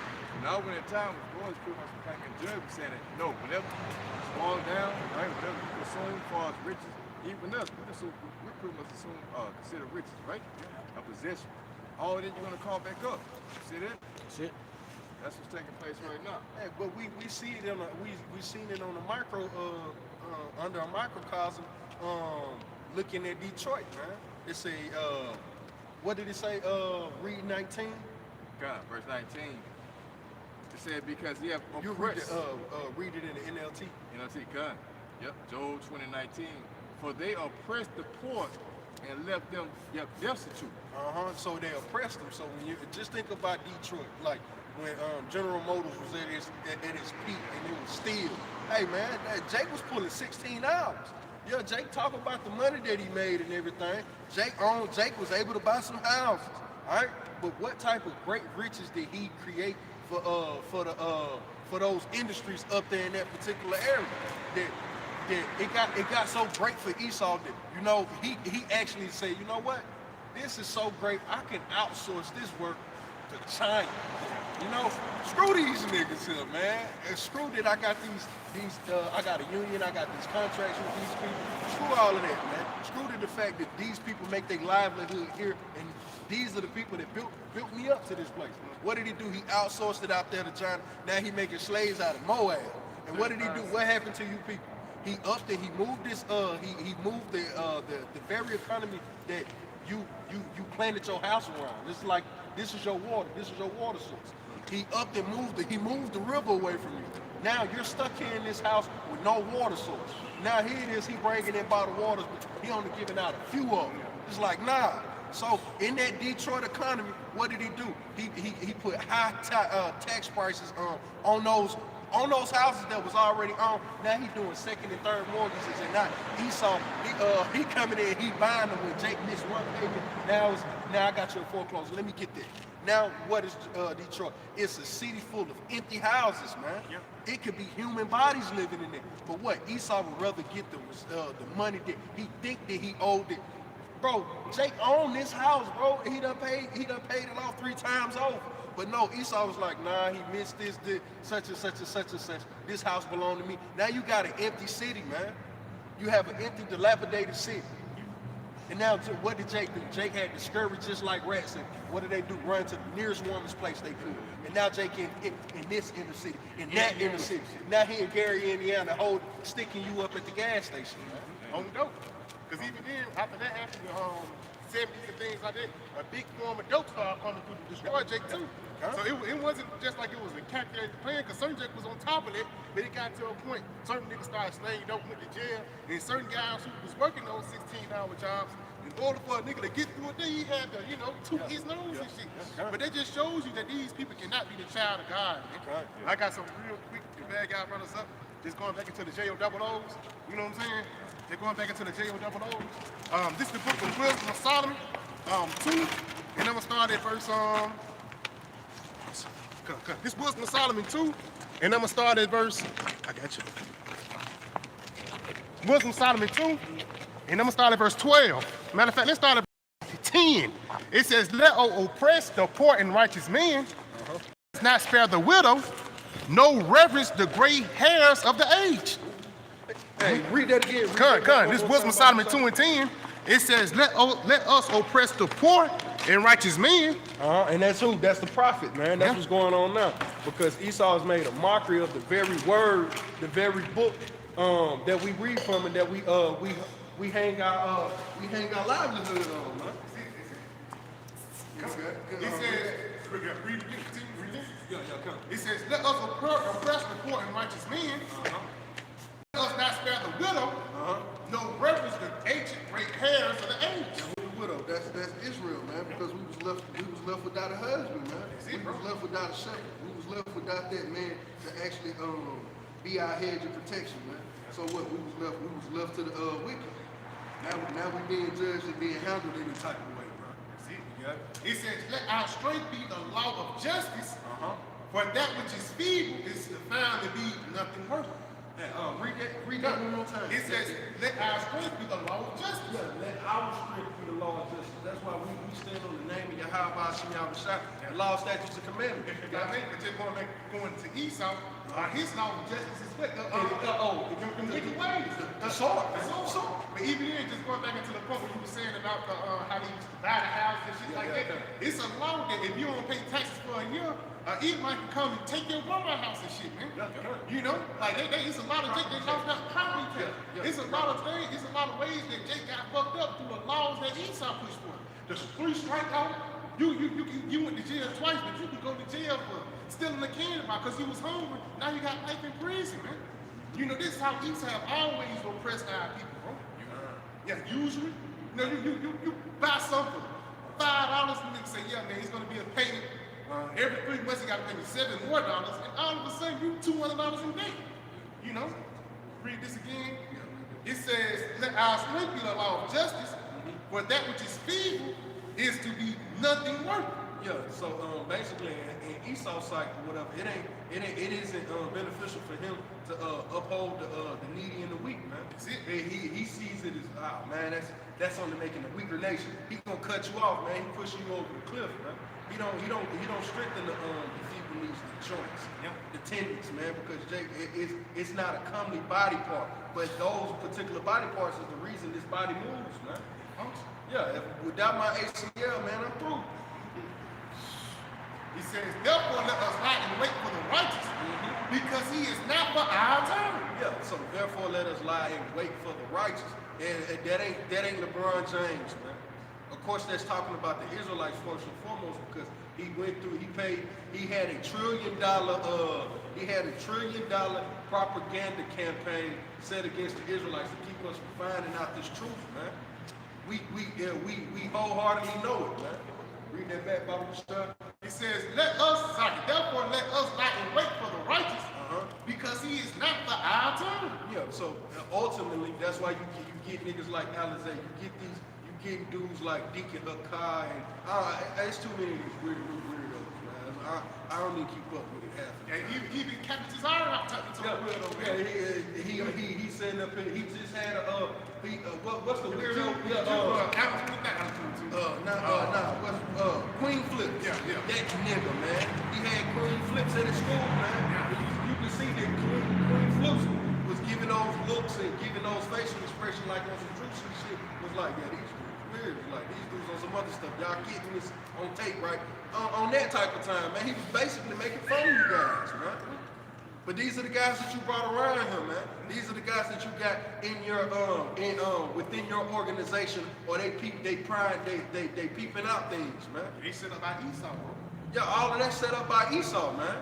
Now when the time was going, pretty much becoming judgment saying that no, whenever it's falling down, right, whatever you consume as far as riches, even us, we pretty much consider riches, right? A possession. All of that you're gonna call back up. See that? That's it. That's what's taking place right now. Hey, but we see it we seen it on a micro under a microcosm. Looking at Detroit, man. It say what did it say? Read 19. God, verse 19. It said because he have You read oppressed. it, read it in the NLT. NLT, God. Yep, Job 20:19. For they oppressed the poor and left them destitute. So they oppressed them. So when you just think about Detroit, like when General Motors was at its peak and it was steel. Hey man, Jake was pulling 16 hours. Yeah, Jake talk about the money that he made and everything. Jake was able to buy some houses. All right, but what type of great riches did he create for those industries up there in that particular area? That it got so great for Esau that he actually said, you know what, this is so great, I can outsource this work to China. Screw these niggas here, man. And screw that I got I got a union, I got these contracts with these people. Screw all of that, man. Screw to the fact that these people make their livelihood here, and these are the people that built me up to this place. What did he do? He outsourced it out there to China. Now he making slaves out of Moab. And what did he do? What happened to you people? He upped it. He moved this. He moved the very economy that you planted your house around. It's like this is your water. This is your water source. He upped and moved it. He moved the river away from you. Now you're stuck here in this house with no water source. Now here it is. He bringing in bottled waters, but he only giving out a few of them. It's like nah. So in that Detroit economy, what did he do? He put high tax prices on those houses that was already on. Now he doing second and third mortgages, and now Esau, he coming in, he buying them when Jake missed one payment. Now I got you a foreclosure. Let me get that. Now what is Detroit? It's a city full of empty houses, man. Yep. It could be human bodies living in there. But what Esau would rather get the money that he think that he owed it. Bro, Jake owned this house, bro. He done paid it off 3 times over. But no, Esau was like, nah, he missed this, such and such and such and such. This house belonged to me. Now you got an empty city, man. You have an empty, dilapidated city. And now, what did Jake do? Jake had discouraged just like rats. And what did they do? Run to the nearest warmest place they could. And now Jake in this inner city, in that inner city. Now he in Gary, Indiana, sticking you up at the gas station. On dope. Because even then, after that happened, 70s and things like that, a big form of dope started coming through to destroy Jake too. So it wasn't just like it was a calculated plan, because certain Jake was on top of it, but it got to a point, certain niggas started slanging dope, went to jail, and certain guys who was working those 16-hour jobs, in order for a nigga to get through a day, he had to, toot his nose and shit. But that just shows you that these people cannot be the child of God, man. I got some real quick, the bad guy brought us up, just going back into the J-O-double-O's, you know what I'm saying? They're going back into the J-O-double-O's. This is the book of Wisdom of Solomon, 2, and I'm gonna start at verse, this Wisdom of Solomon 2, and I'm gonna start at verse, I got you. Wisdom of Solomon 2, and I'm gonna start at verse 12. Matter of fact, let's start at verse 10. It says, let oppress the poor and righteous man, not spare the widow, no reverence the gray hairs of the age. Hey, read that again. This Wisdom of Solomon 2 and 10. It says, let us oppress the poor and righteous men. And that's who? That's the prophet, man. That's what's going on now. Because Esau has made a mockery of the very word, the very book that we read from, and that we hang our livelihood on, man. It says, read it. Yeah, come. It says, let us oppress the poor and righteous men. Let us not spare the widow, no reverence the ancient great hairs of the age. The widow, that's Israel, man, because we was left without a husband, man. We was left without a shepherd. We was left without that man to actually be our hedge of protection, man. So what? We was left to the wicked. Now we being judged and being handled in a type of way, bro. It says, let our strength be the law of justice, for that which is feeble is found to be nothing worth. Read that one more time. It says, let our strength be the law of justice. Yeah, let our strength be the law of justice. That's why we stand on the name of Yahweh Hashem Yahushua, the law, statutes, and commandments. I think that just going to Esau, his law of justice is what? The wicked ways. The sword. But even then, just going back into the point where you were saying about how they used to buy the house and shit like that, it's a law that if you don't pay taxes for a year, Edomite can come and take your grandma's house and shit, man. Like it's a lot of Jake that lost that property tax. It's a lot of things. It's a lot of ways that Jake got fucked up through the laws that Esau pushed for. The 3 strike out. You went to jail twice, but you could go to jail for stealing a candy bar because you was hungry. Now you got life in prison, man. This is how Esau have always oppressed our people, bro. Yeah, usually. You buy something $5, and niggas say, yeah, man, it's gonna be a payment. Every 3 months you gotta pay me $7 more, and all of a sudden you $200 in debt. Read this again. It says, let our strength be the law of justice, for that which is feeble is to be nothing worth. Yeah, so basically in Esau's cycle, whatever, it isn't beneficial for him to uphold the needy and the weak, man. He sees it as, man, that's only making a weaker nation. He's gonna cut you off, man. He pushing you over the cliff, man. He don't strengthen the feeble knees, the joints, the tendons, man, because Jake, it's not a comely body part, but those particular body parts is the reason this body moves, man. Yeah, without my ACL, man, I'm through. He says, therefore let us lie and wait for the righteous, because he is not for our time. Yeah, so therefore let us lie and wait for the righteous. And that ain't LeBron James, man. Of course, that's talking about the Israelites first and foremost, because he had a $1 trillion propaganda campaign set against the Israelites to keep us from finding out this truth, man. We wholeheartedly know it, man. Read that back, Bible study. It says, therefore let us lie and wait for the righteous, because he is not for our time. Yeah, so ultimately, that's why you get niggas like Alizé, you get dudes like Deacon Hakai, and it's too many of these weirdos, man. I don't even keep up with it half of it. And he been kept his iron out talking to a weirdo, man. Yeah, he's sitting up here, he just had what's the weirdo? Queen Flips. Yeah. That nigga, man. He had Queen Flips at his school, man. You can see that Queen Flips was giving those looks and giving those facial expressions like on some truth and shit. Was like, yeah, these dudes. Like these dudes on some other stuff. Y'all getting this on tape, right? On that type of time, man. He was basically making fun of you guys, man. But these are the guys that you brought around here, man. These are the guys that you got in your within your organization, or they peeping out things, man. They set up by Esau, bro. Yeah, all of that set up by Esau, man.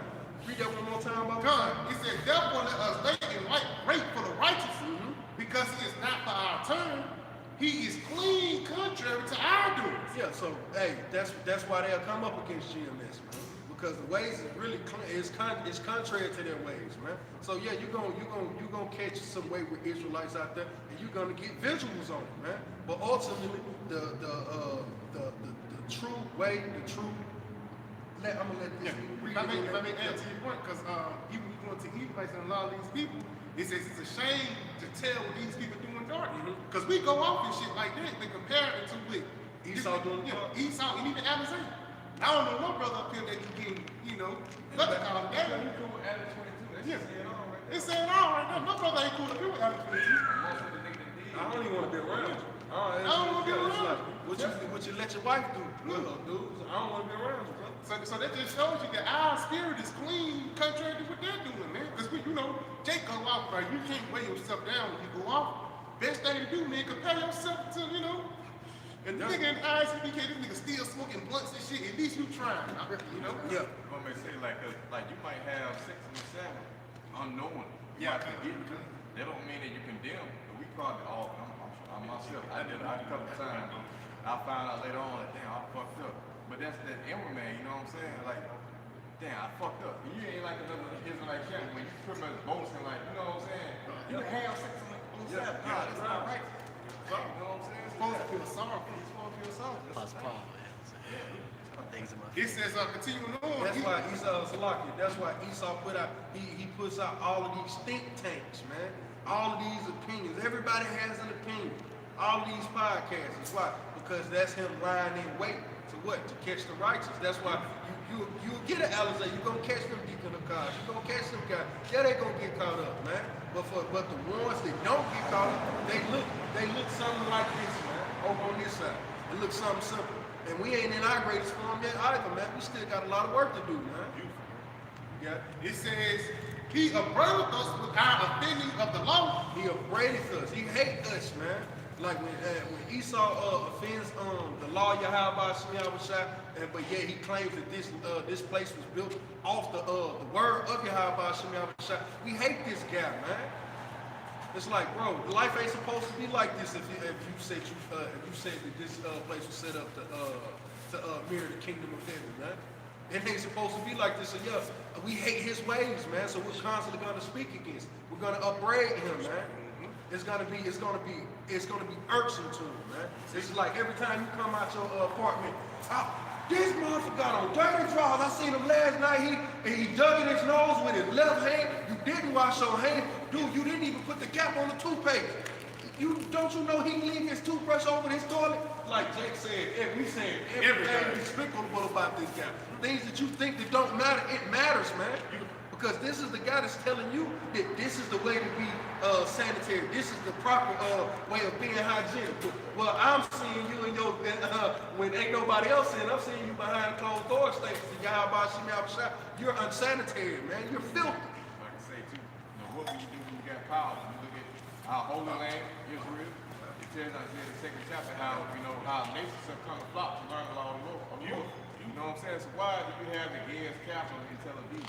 Read that one more time, about God, it says, therefore let us lay in wait for the righteous, because he is not for our turn. He is clean contrary to our doings. Yeah, so hey, that's why they'll come up against GMS, man. Because the ways is really it's contrary to their ways, man. So yeah, you're gonna catch some wayward Israelites out there, and you're gonna get visuals on it, man. But ultimately, the true way, the true. I'm gonna let this. If I may add to your point, because even when you go into e-place and a lot of these people, it says it's a shame to tell what these people do in darkness. Because we go off and shit like that, they compare it to with Esau doing the dark. Esau and even Alexander. I don't know no brother up here that can, what they call it. You cool with Adam 22? Yeah. That's saying all right. It's saying all right now. No brother ain't cool up here with Alex 22. Most of the niggas that did. I don't even want to be around you. I don't wanna be It's around like, what you let your wife do, little dudes. I don't want to be around you, bro. So that just shows you that our spirit is clean, contrary to what they're doing, man. Because Jake go off, right? You can't weigh yourself down when you go off. Best thing to do, man, compare yourself to, and the nigga in the ICBK, this nigga still smoking blunts and shit. At least you trying, Yeah. What may say like you might have sex in the Sabbath unknowing. Yeah. That don't mean that you condemn. But we probably all. I'm myself. I did it a couple of times. I found out later on that damn I fucked up. But that's that inward man. You know what I'm saying? Like, damn, I fucked up. You ain't like another Israelite camp when you pretty much boasting like, you know what I'm saying? You have sex on the Sabbath. Nah, that's not right. You know what I'm saying? Supposed to feel sorry for you. Supposed to feel sorry. Plus Paul, man. Things in my It says, continuing on. That's why Esau's lucky. That's why Esau he puts out all of these think tanks, man. All of these opinions. Everybody has an opinion. All of these podcasts. Why? Because that's him lying in wait to what? To catch the righteous. That's why you'll get an Alizé. You're gonna catch them deacon of God. You're gonna catch them guys. Yeah, they gonna get caught up, man. But the ones that don't get caught up, they look something like this, man. Over on this side. It looks something simple. And we ain't in our greatest form yet either, man. We still got a lot of work to do, man. Yeah. It says, he upbraided us with our offending of the law. He upbraided us. He hates us, man. Like when Esau offends the law Yahweh Shemiah, but yet he claims that this place was built off the word of Yahweh Shemiah. We hate this guy, man. It's like, bro, life ain't supposed to be like this. If you said that this place was set up to mirror the kingdom of heaven, man. It ain't supposed to be like this. So yeah, we hate his ways, man. So we're constantly gonna speak against it. We're gonna upbraid him, man. It's gonna be irksome to him, man. It's like every time you come out your apartment, this motherfucker got on dirty drawers. I seen him last night. He dug in his nose with his left hand. You didn't wash your hand. Dude, you didn't even put the cap on the toothpaste. Don't you know he leave his toothbrush over his toilet? Like Jake said, we said everything despicable about this guy. Things that you think that don't matter, it matters, man. Because this is the guy that's telling you that this is the way to be sanitary. This is the proper way of being hygienic. Well, I'm seeing you in your, when ain't nobody else in, I'm seeing you behind closed doors thanks to Yahweh Shemiah. You're unsanitary, man. You're filthy. Like I say too, what will you do when you got power? You look at our holy land, Israel. It tells us in the second chapter how nations have come to flock to learn the law of the Lord. You know what I'm saying? So why do you have the Gaius capital in Tel Aviv?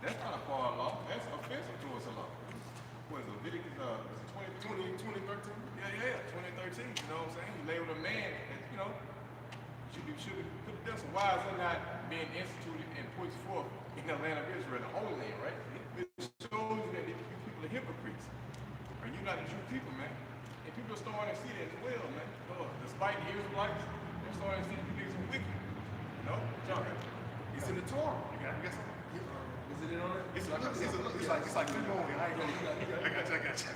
That's not a part of law. That's offensive to us a law. What is it, Leviticus 2013? Yeah, 2013. You know what I'm saying? You label a man as, should be put to death. So why is it not being instituted and put forth in the land of Israel, the Holy Land, right? It shows you that you people are hypocrites. Or you're not the true people, man. And people are starting to see that as well, man. Despite the Israelites, they're starting to see that these are wicked. John, It's in the Torah. You got something? Is it in on it? It's like come on. I got you.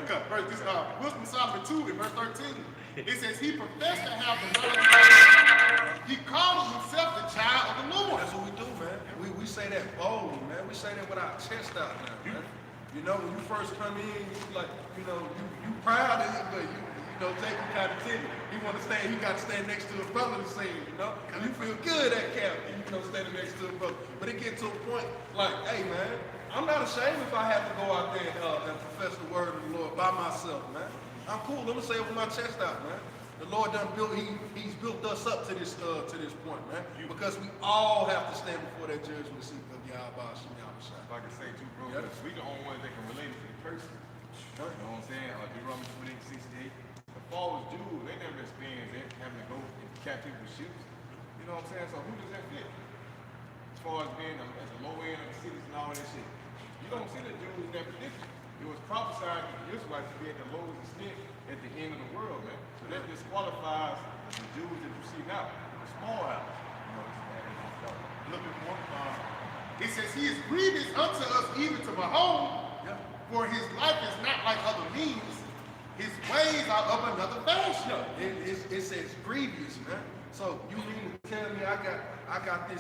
Come. Wisdom Solomon 2 in verse 13. It says he professed to have the knowledge of God. He calls himself the child of the Lord. That's what we do, man. We say that boldly, man. We say that with our chest out now, man. When you first come in, you like, you proud of it, but you know, Jacob kind of timid. He want to stand. He got to stand next to his brother to sing. You know, and you feel good at camp. You know, standing next to his brother. But it get to a point like, hey man, I'm not ashamed if I have to go out there and profess the word of the Lord by myself, man. I'm cool. Let me say it with my chest out, man. The Lord done built. He's built us up to this point, man. Because we all have to stand before that judgment seat of Yahweh Shem Yahweh. If I can say too, bro, we the only ones that can relate it to the person. You know what I'm saying? Deuteronomy 28:68. The fallen Jews, they never experienced it, having to go into captivity with ships. You know what I'm saying? So who does that fit? As far as being at the low end of the cities and all that shit. You don't see the Jews in that predicament. It was prophesied to the Israelites to be at the lowest extent at the end of the world, man. So that disqualifies the Jews that you see now, the small house. You know, A little bit more. It says, he is grievous unto us even to behold, for his life is not like other means. His ways are of another fashion. It says grievous, man. So you mean to tell me I got the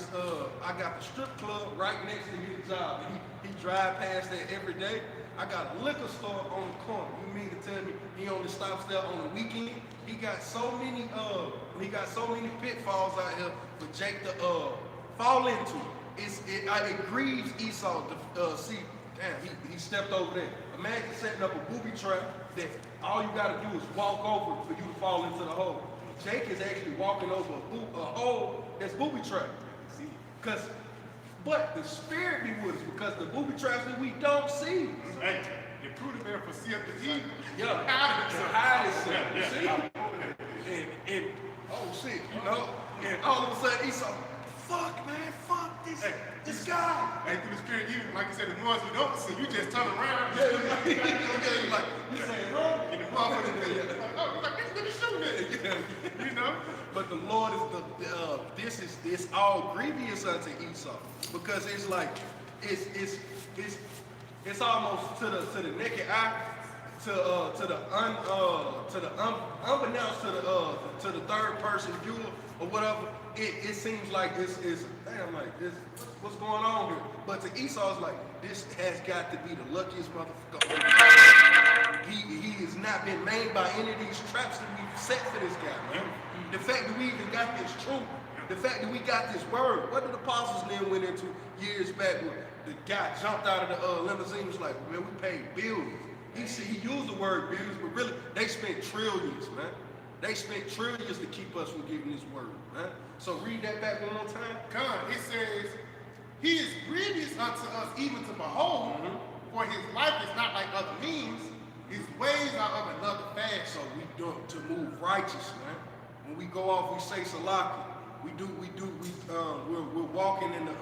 strip club right next to his job, and he drive past there every day? I got a liquor store on the corner. You mean to tell me he only stops there on the weekend? He got so many pitfalls out here for Jake to fall into. It grieves Esau to see. Damn, he stepped over there. Imagine setting up a booby trap that all you gotta do is walk over for you to fall into the hole. Jake is actually walking over a hole that's booby trapped. But the spirit be with us because the booby traps that we don't see. Hey, the prudent man foreseeth the evil. Yeah, hide itself. And oh shit, you know, and all of a sudden Esau, fuck man, fuck this guy. Hey, through the spirit, even like you said, the ones you don't see, you just turn around. Like you saying, huh? And the motherfucker, like, this nigga shooting it. You know? But the Lord is it's all grievous unto Esau because it's like it's almost to the naked eye, unbeknownst to the third person viewer or whatever. It seems like this is damn like this. What's going on here? But to Esau, it's like this has got to be the luckiest motherfucker. He has not been made by any of these traps that we've set for this guy, man. The fact that we even got this truth, the fact that we got this word. What did the apostles then went into years back when the guy jumped out of the limousine was like, man, we paid billions. He used the word billions, but really they spent trillions, man. They spent trillions to keep us from giving this word, man. So read that back one more time. God, it says, he is grievous unto us even to behold, for his life is not like other means. His ways are of another fashion. So we do to move righteous, man. When we go off, we say salaki. We're walking in the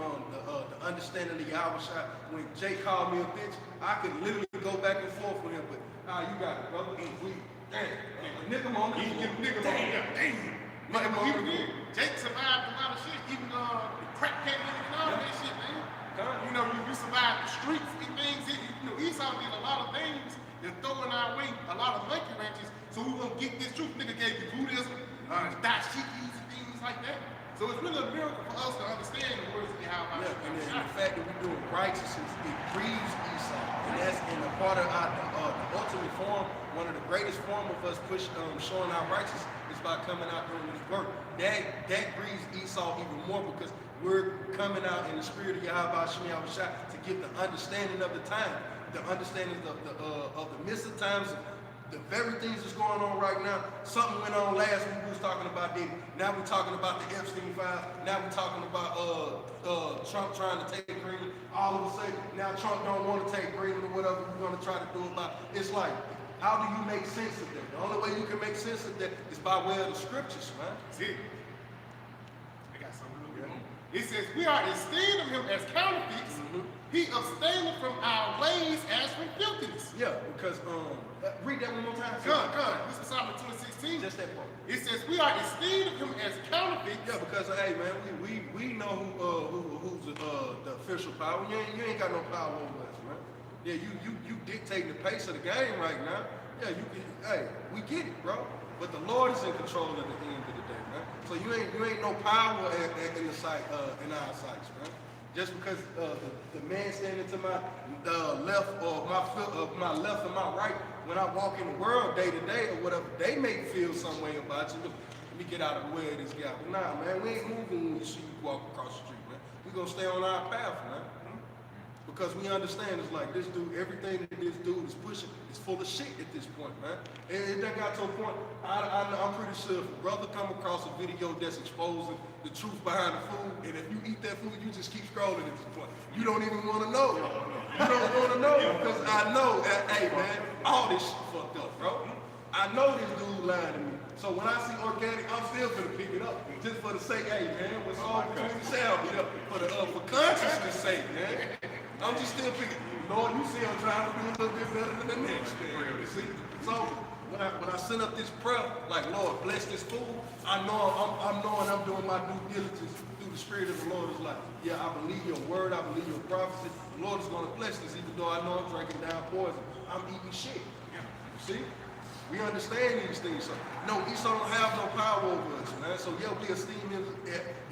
understanding of Yahweh Shai. When Jake called me a bitch, I could literally go back and forth with him, but you got it, brother. Nick him on the Jake survived a lot of shit, even crack came in and all that shit, man. You know, you survived the streets and things. Esau did a lot of things and throwing our way a lot of monkey wrenches. So we gonna get this truth. Nigga gave you Buddhism, dashikis and things like that. So it's really a miracle for us to understand the words of Yahweh. Yeah, and the fact that we're doing righteousness, it grieves Esau. And that's in the part of our the ultimate form, one of the greatest form of us showing our righteousness is by coming out doing this work. That grieves Esau even more because we're coming out in the spirit of Yahweh Shem Yahweh Shai to give the understanding of the time, the understanding of the midst of times, the very things that's going on right now. Something went on last week. We was talking about Diddy. Now we're talking about the Epstein files. Now we're talking about Trump trying to take green. All of a sudden, now Trump don't want to take green or whatever we're going to try to do about it. It's like, how do you make sense of that? The only way you can make sense of that is by way of the scriptures, man. See, I got something a little bit more. It says, we are esteemed of him as counterfeits. He abstaineth from our ways as from filthiness. Yeah, because read that one more time. God. This is Psalm 2:16. Just that part. It says, we are esteemed of him as counterfeits. Yeah, because hey man, we know who's the official power. You ain't got no power over us, man. Yeah, you dictating the pace of the game right now. Yeah, we get it, bro. But the Lord is in control at the end of the day, man. So you ain't no power in the sight in our sights, man. Just because the man standing to my left or my left and my right when I walk in the world day to day or whatever, they may feel some way about you. Look, let me get out of the way of this guy. But nah, man, we ain't moving when we see you walk across the street, man. We gonna stay on our path, man. Because we understand it's like this dude, everything that this dude is pushing is full of shit at this point, man. And it done got to a point, I'm pretty sure if a brother come across a video that's exposing the truth behind the food, and if you eat that food, you just keep scrolling at this point. You don't even want to know. You don't want to know because I know that, hey, man, all this shit fucked up, bro. I know this dude lying to me. So when I see organic, I'm still gonna pick it up just for the sake, hey, man, what's all between the sound, for consciousness sake, man. I'm just still picking, Lord, you see I'm trying to do a little bit better than the next man, you see? So when I send up this prayer, like, Lord, bless this food, I know I'm knowing I'm doing my due diligence through the Spirit of the Lord. Is like, yeah, I believe your word, I believe your prophecy. The Lord is gonna bless this, even though I know I'm drinking down poison. I'm eating shit. You see? We understand these things. So, no, Esau don't have no power over us, man. So, yeah, we esteem him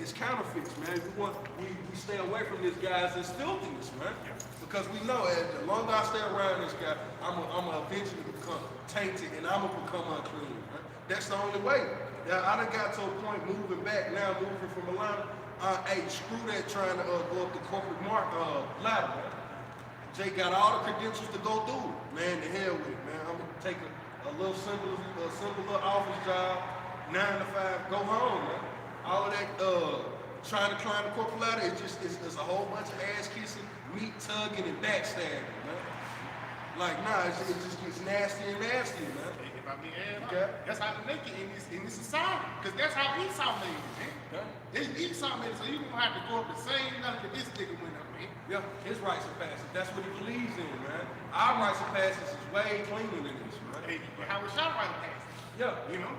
as counterfeits, man. We stay away from this guy's filthiness, man. Because we know the longer I stay around this guy, I'm gonna eventually become tainted and I'm gonna become unclean, man. That's the only way. Now, I done got to a point moving back now, moving from Atlanta. Hey, screw that trying to go up the corporate ladder, man. Jay got all the credentials to go through it. Man, the hell with it, man. I'm gonna take a little simple little office job, 9 to 5, go home, man. All of that trying to climb the corporate ladder, it's a whole bunch of ass kissing, meat tugging, and backstabbing, man. Like, nah, it just gets nasty and nasty, man. If I be that's how they make it in this society. Because that's how Esau made it, man. Esau made it, so you gonna have to go up the same level that this nigga went up, man. Yeah, his rites of passage. That's what he believes in, man. Our rites of passage is way cleaner than this, man. Hey, how was y'all right past? Yeah. You know?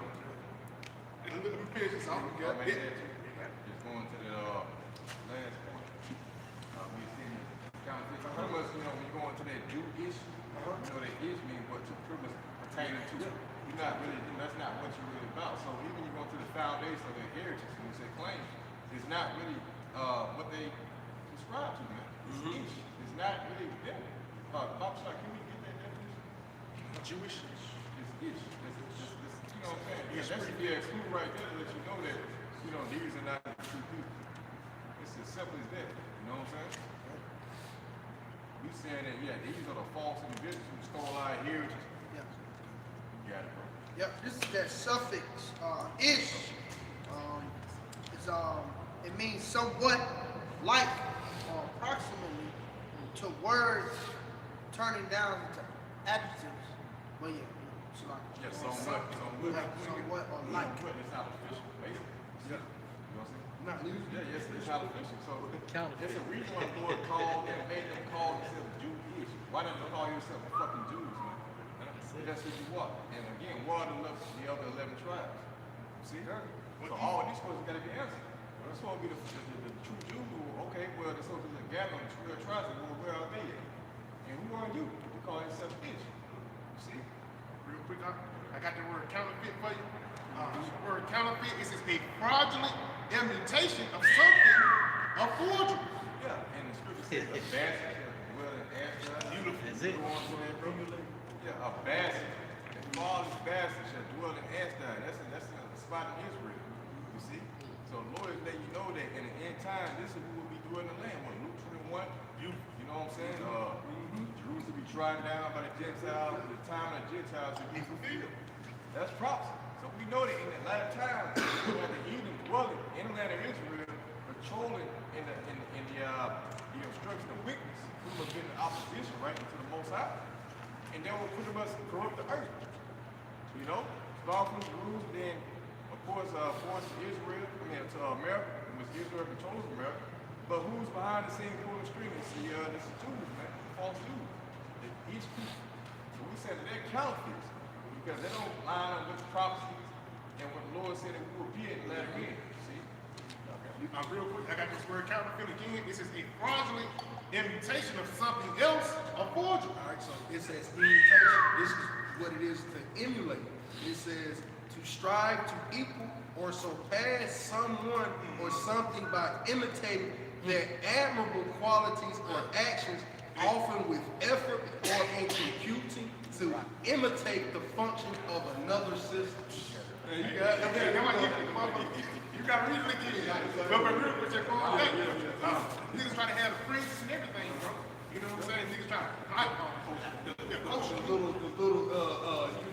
And look at the pictures. Just going to the last point. We see counterfeit. Pretty much, you know, when you go into that Jewish, you know, that is mean what to pretty much pertaining to. You're not really, that's not what you're really about. So even you go to the foundation of their heritage, when you say claim, it's not really what they subscribe to, man. It's not really them. Pop Shot, can we get that definition? Jewish. It's you know what I'm saying? Yeah, that's a clue right there to let you know that, you know, these are not the true people. It's as simple as that. You know what I'm saying? We saying that, yeah, these are the false individuals who stole our heritage. Yeah. You got it, bro. Yep, this is that suffix, ish. It means somewhat like or approximately to words turning down to adjectives. But yeah, it's like somewhat or like. It's not official, basically. Yeah. You know what I'm saying? Not usually. Yeah, yes, it's not official. So there's a reason why the Lord called and made them call themselves Jewish. Why don't you call yourself fucking Jews, man? That's who you are. And again, what are the other 11 tribes? See? So all of these questions got to be answered. That's supposed to be the true Jew who, okay, well, they're supposed to be gathering the 12 tribes, and well, where are they at? And who are you? You call yourself ish. You see? Real quick, I got the word counterfeit for you. The word counterfeit is a fraudulent imitation of something, a forgery. Yeah, and the scripture says a bastard shall dwell in Ashdod. Is it? Go on to that, bro. Yeah, a bastard. The flawless bastard shall dwell in Ashdod. That's a spot in Israel. You see? So the Lord is letting you know that in the end time, this is who will be dwelling in the land. What, Luke 21? You know what I'm saying? Jerusalem will be trodden down by the Gentiles, and the time of the Gentiles will be fulfilled. That's prophecy. So we know that in the latter time, we have the heathen dwelling in the land of Israel, patrolling in the obstruction of wickedness, who have been in opposition, right, to the Most High. And they will pretty much corrupt the earth. You know? Start from Jerusalem, then, of course, to Israel, to America, which Israel controls America. But who's behind the scenes pulling the string? It's the Jews, man, the false Jews. Each people. So we said that they're counterfeits because they don't line up with the prophecies and what the Lord said that we will be in the latter end. See? Okay. Real quick, I got this word counterfeit again. This is a fraudulent imitation of something else, a forgery. All right, so it says imitation. This is what it is to emulate. It says to strive to equal or surpass someone or something by imitating their admirable qualities or actions, often with effort or in computing to imitate the function of another system. And you got You got to read it again. But real quick, just going back. Niggas try to have the fringes and everything, bro. You know what I'm saying? Niggas try to hype on the culture.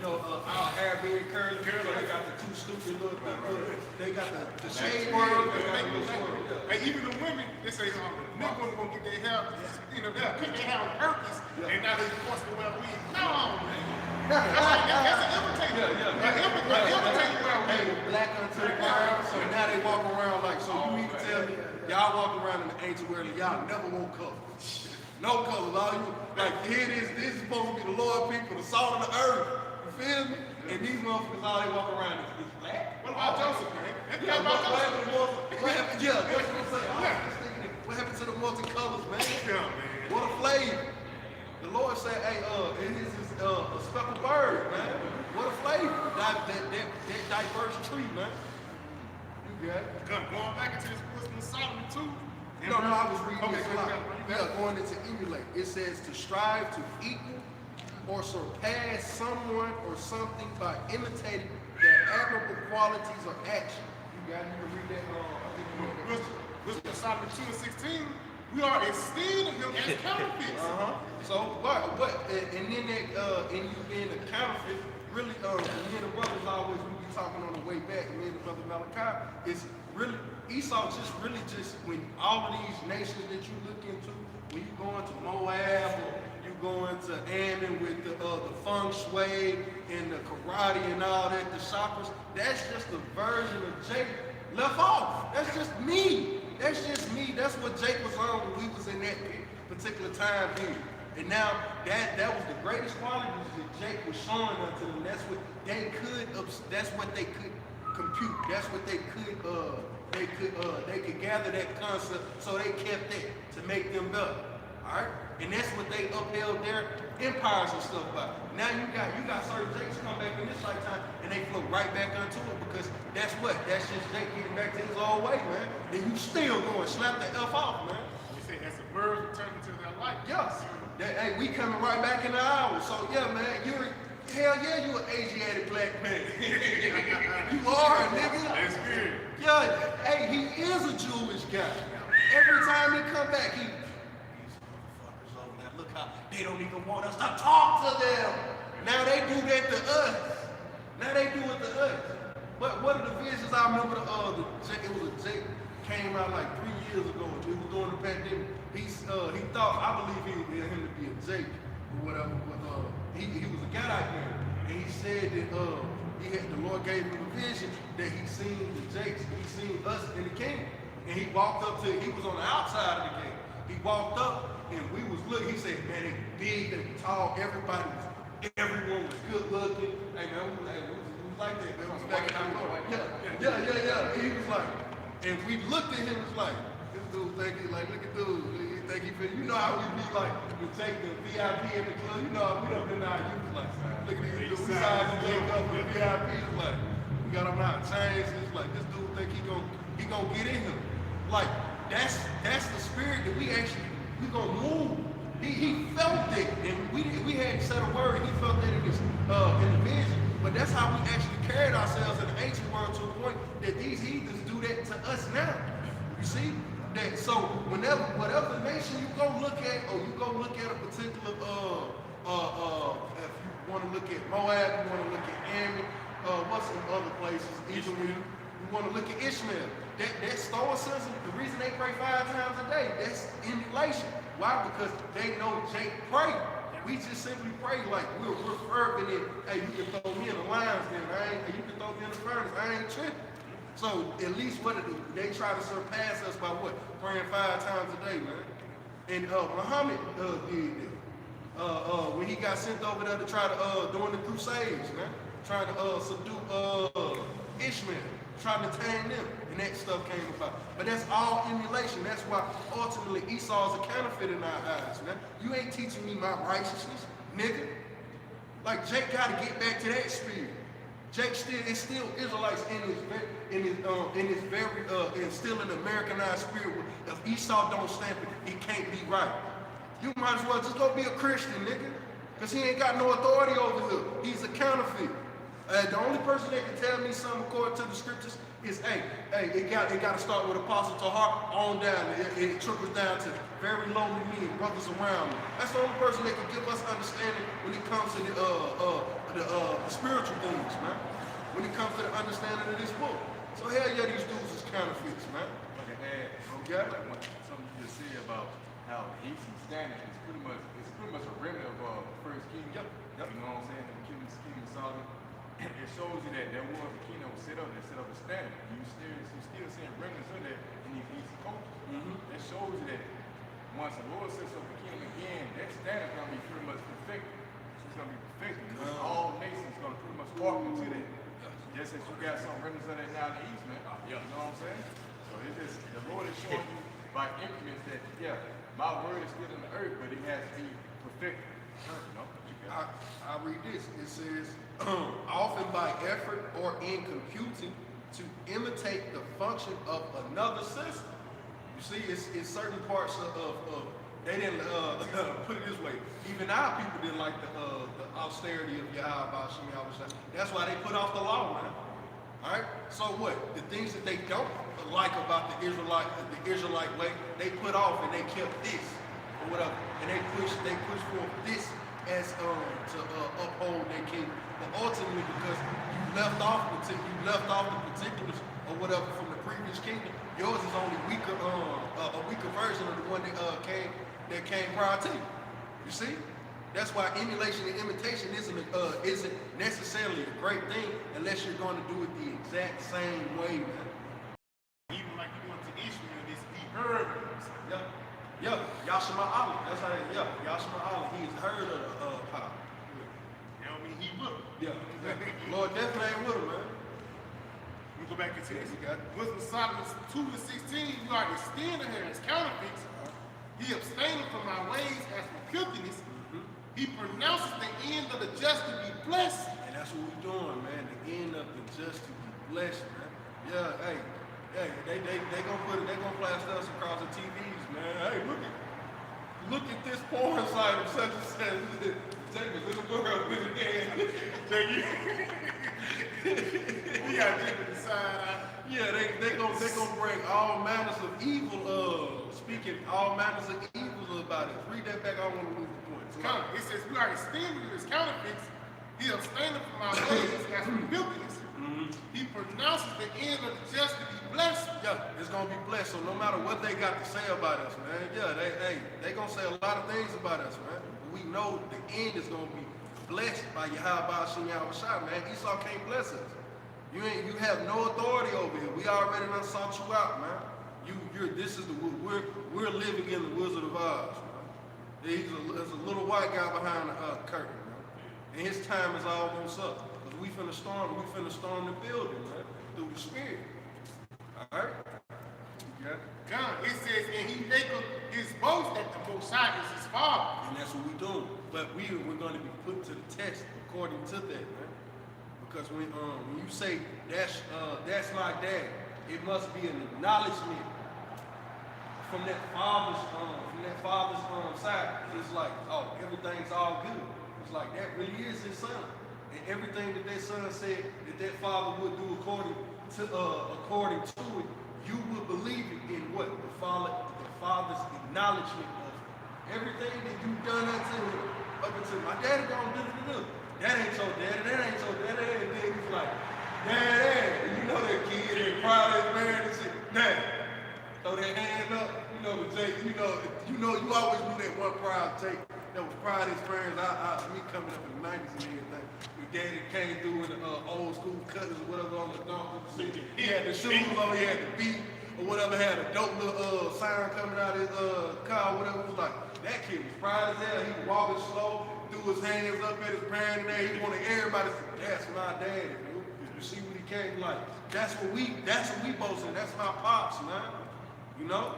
our hair being curly, they got the two stupid little, they got the shade world, they got the little swirl. Hey, even the women, they say, niggas gonna get their hair, they'll cut their hair on purpose, and now they forced to wear weave. No, man. That's an imitator. Hey, black unto the ground, so now they walk around like, so you mean to tell me, y'all walk around in the ancient world and y'all never want color. No colors, all you, like here it is, this is supposed to be the Lord people, the salt of the earth, you feel me? And these motherfuckers, all they walk around is black. What about Joseph, man? What happened, yeah, that's what I'm saying. What happened to the multicolors, man? Yeah, man. What a flavor. The Lord said, hey, it is a speckled bird, man. What a flavor. That diverse tree, man. You got it. Going back into this wisdom of Solomon too. No, I was reading Okay, this a lot. Going into emulate. It says to strive to equal or surpass someone or something by imitating their admirable qualities or action. You got it? You can read that. I think Wisdom of Solomon 2 and 16. We are esteeming him as counterfeits. So, and then that, and you being a counterfeit, really, me and the brothers always, we be talking on the way back, me and the brother Malachi, is really, Esau just, when all of these nations that you look into, when you go into Moab, or you go into Ammon with the feng shui and the karate and all that, the shoppers, that's just a version of Jake left off. That's just me. That's just me. That's what Jake was on when we was in that particular time period. And now that was the greatest qualities that Jake was showing unto them. That's what they could. That's what they could compute. That's what they could. They could gather that concept. So they kept that to make them better. All right. And that's what they upheld their empires and stuff by. Now you got certain Jakes come back in this lifetime and they float right back onto it because that's just Jake getting back to his old way, man. And you still going slap the F off, man. We say as the birds return to their life. Yes. Hey, we coming right back in the hour. So yeah, man, hell yeah, you an Asiatic black man. You are, nigga. That's good. Yeah, hey, he is a Jewish guy. Every time he come back, these motherfuckers over there, look how they don't even want us to talk to them. Now they do that to us. Now they do it to us. But one of the visions I remember, it was a Jake came out like 3 years ago. We was doing the pandemic. He thought, I believe he wanted him to be a Jake or whatever, but he was a Gadite man. And he said that the Lord gave him a vision that he seen the Jakes, he seen us in the kingdom. And he walked up he was on the outside of the gate. He walked up and we was looking, he said, man, they big, they tall, everyone was good looking. Hey man, we was like that, man. We was back in our Lord. Yeah. And he was like, and we looked at him, was like, this dude think he like, look at dude, he think he fit. You know how we be like, we take the VIP in the club, you know how we done been out, you was like, look at these dudes, we size and Jake up with the VIP, it's like, we got him out chains, it's like, this dude think he gonna get in him. Like, that's the spirit that we gonna move. He felt it, and we hadn't said a word, he felt that in the vision. But that's how we actually carried ourselves in the ancient world to a point that these heathens do that to us now. You see? That so whatever nation you go look at, or you go look at a particular if you want to look at Moab, you want to look at Ammon, what's some other places, even when you want to look at Ishmael. That stoicism, the reason they pray 5 times a day, that's emulation. Why? Because they know Jake prayed. We just simply pray like we're fervent in, hey, you can throw me in the lions then, you can throw me in the furnace, I ain't tripping. So at least they try to surpass us by what? Praying 5 times a day, man. And Muhammad did that. When he got sent over there to try to, during the Crusades, man, trying to subdue Ishmael, trying to tame them, and that stuff came about. But that's all emulation. That's why ultimately Esau's a counterfeit in our eyes, man. You ain't teaching me my righteousness, nigga. Like Jake got to get back to that spirit. Jake is still Israelites and still an Americanized spirit. If Esau don't stamp it, he can't be right. You might as well just go be a Christian, nigga. Because he ain't got no authority over here. He's a counterfeit. The only person that can tell me something according to the scriptures is, hey, it got to start with Apostle Tahar on down. It trickles down to very lowly men, brothers around me. That's the only person that can give us understanding when it comes to the spiritual things, man. When it comes to the understanding of this book. So hell yeah, these dudes is counterfeits, man. Okay. Like something you just said about how he's standing is pretty much a remnant of First King. Yep. You know what I'm saying? The King Solomon. It shows you that there was a king that was set up a standard. You still seeing remnants of that in these easy cultures. It shows you that once the Lord sets up the kingdom again, that standard is going to be pretty much perfected. It's going to be perfected. Because all nations are going to pretty much walk into that. Just as you got some remnants of that now in the east, man. You know what I'm saying? So it's just, the Lord is showing you by increments that, yeah, my word is still in the earth, but it has to be perfected. You know? I read this. It says, often by effort or in computing to imitate the function of another system. You see, it's certain parts of they didn't put it this way. Even our people didn't like the austerity of Yahweh. That's why they put off the law, man. All right. So what? The things that they don't like about the Israelite way, they put off and they kept this or whatever, and they push forth this as to uphold their kingdom. But ultimately, because you left off the particulars or whatever from the previous kingdom, yours is only weaker, a weaker version of the one that came prior to you. You see? That's why emulation and imitation isn't necessarily a great thing unless you're going to do it the exact same way, man. Even like you went to Israel, this he heard of it. Yeah, Yashima Ali. That's how Yashima Ali. He's heard of the power. You know what I mean? He will. Yeah. Lord definitely ain't with him, man. We go back into this. Wisdom of Solomon 2:16, you are the standard here as counterfeits. He abstaineth from my ways as from filthiness. He pronounces the end of the just to be blessed. And that's what we're doing, man. The end of the just to be blessed, man. Yeah, hey, they gonna flash us across the TVs, man. Hey, look at this porn site of such and such. Take a little girl with it in. Take you. We got to the side eye. Yeah, they gonna bring all manners of evil. Speaking all manners of evil about it. Read that back. I want to lose the point. It says we are extended as counterfeits. He abstaineth from our ways as from filthiness. He pronounces the end of the just to be blessed. Yeah, it's gonna be blessed. So no matter what they got to say about us, man, yeah, they gonna say a lot of things about us, man. But we know the end is gonna be blessed by Yahweh Shem Yahushua, man. Esau can't bless us. You have no authority over here. We already done sought you out, man. We're living in the Wizard of Oz, man. There's a little white guy behind the curtain, man. And his time is almost up. Because we finna storm the building, man, through the spirit. Alright? You got it? God, it says, and he maketh his boast that the Most High is his father. And that's what we're doing. But we're going to be put to the test according to that, man. Because when you say that's my dad, it must be an acknowledgement from that father's side. It's like, oh, everything's all good. It's like that really is his son, and everything that son said that father would do according to it, you would believe it in what the father's acknowledgement of everything that you've done unto him. Up until my daddy gonna do. That ain't your daddy. That ain't your daddy. And then he's like, Dad, you know that kid ain't proud of his parents and shit. Dad, throw that hand up. You know the Jake. You always do that one proud Jake that was proud of his parents. Me coming up in the 90s and everything. Your daddy came through in the old school cutters or whatever on the dog. He had the shoes on. He had the beat or whatever. Had a dope little siren coming out of his car or whatever. It was like that kid was proud as hell. He was walking slow. Threw his hands up at his parents and he wanted everybody to say, that's my daddy, dude. You see what he came like? That's what we boasting. That's my pops, man. You know?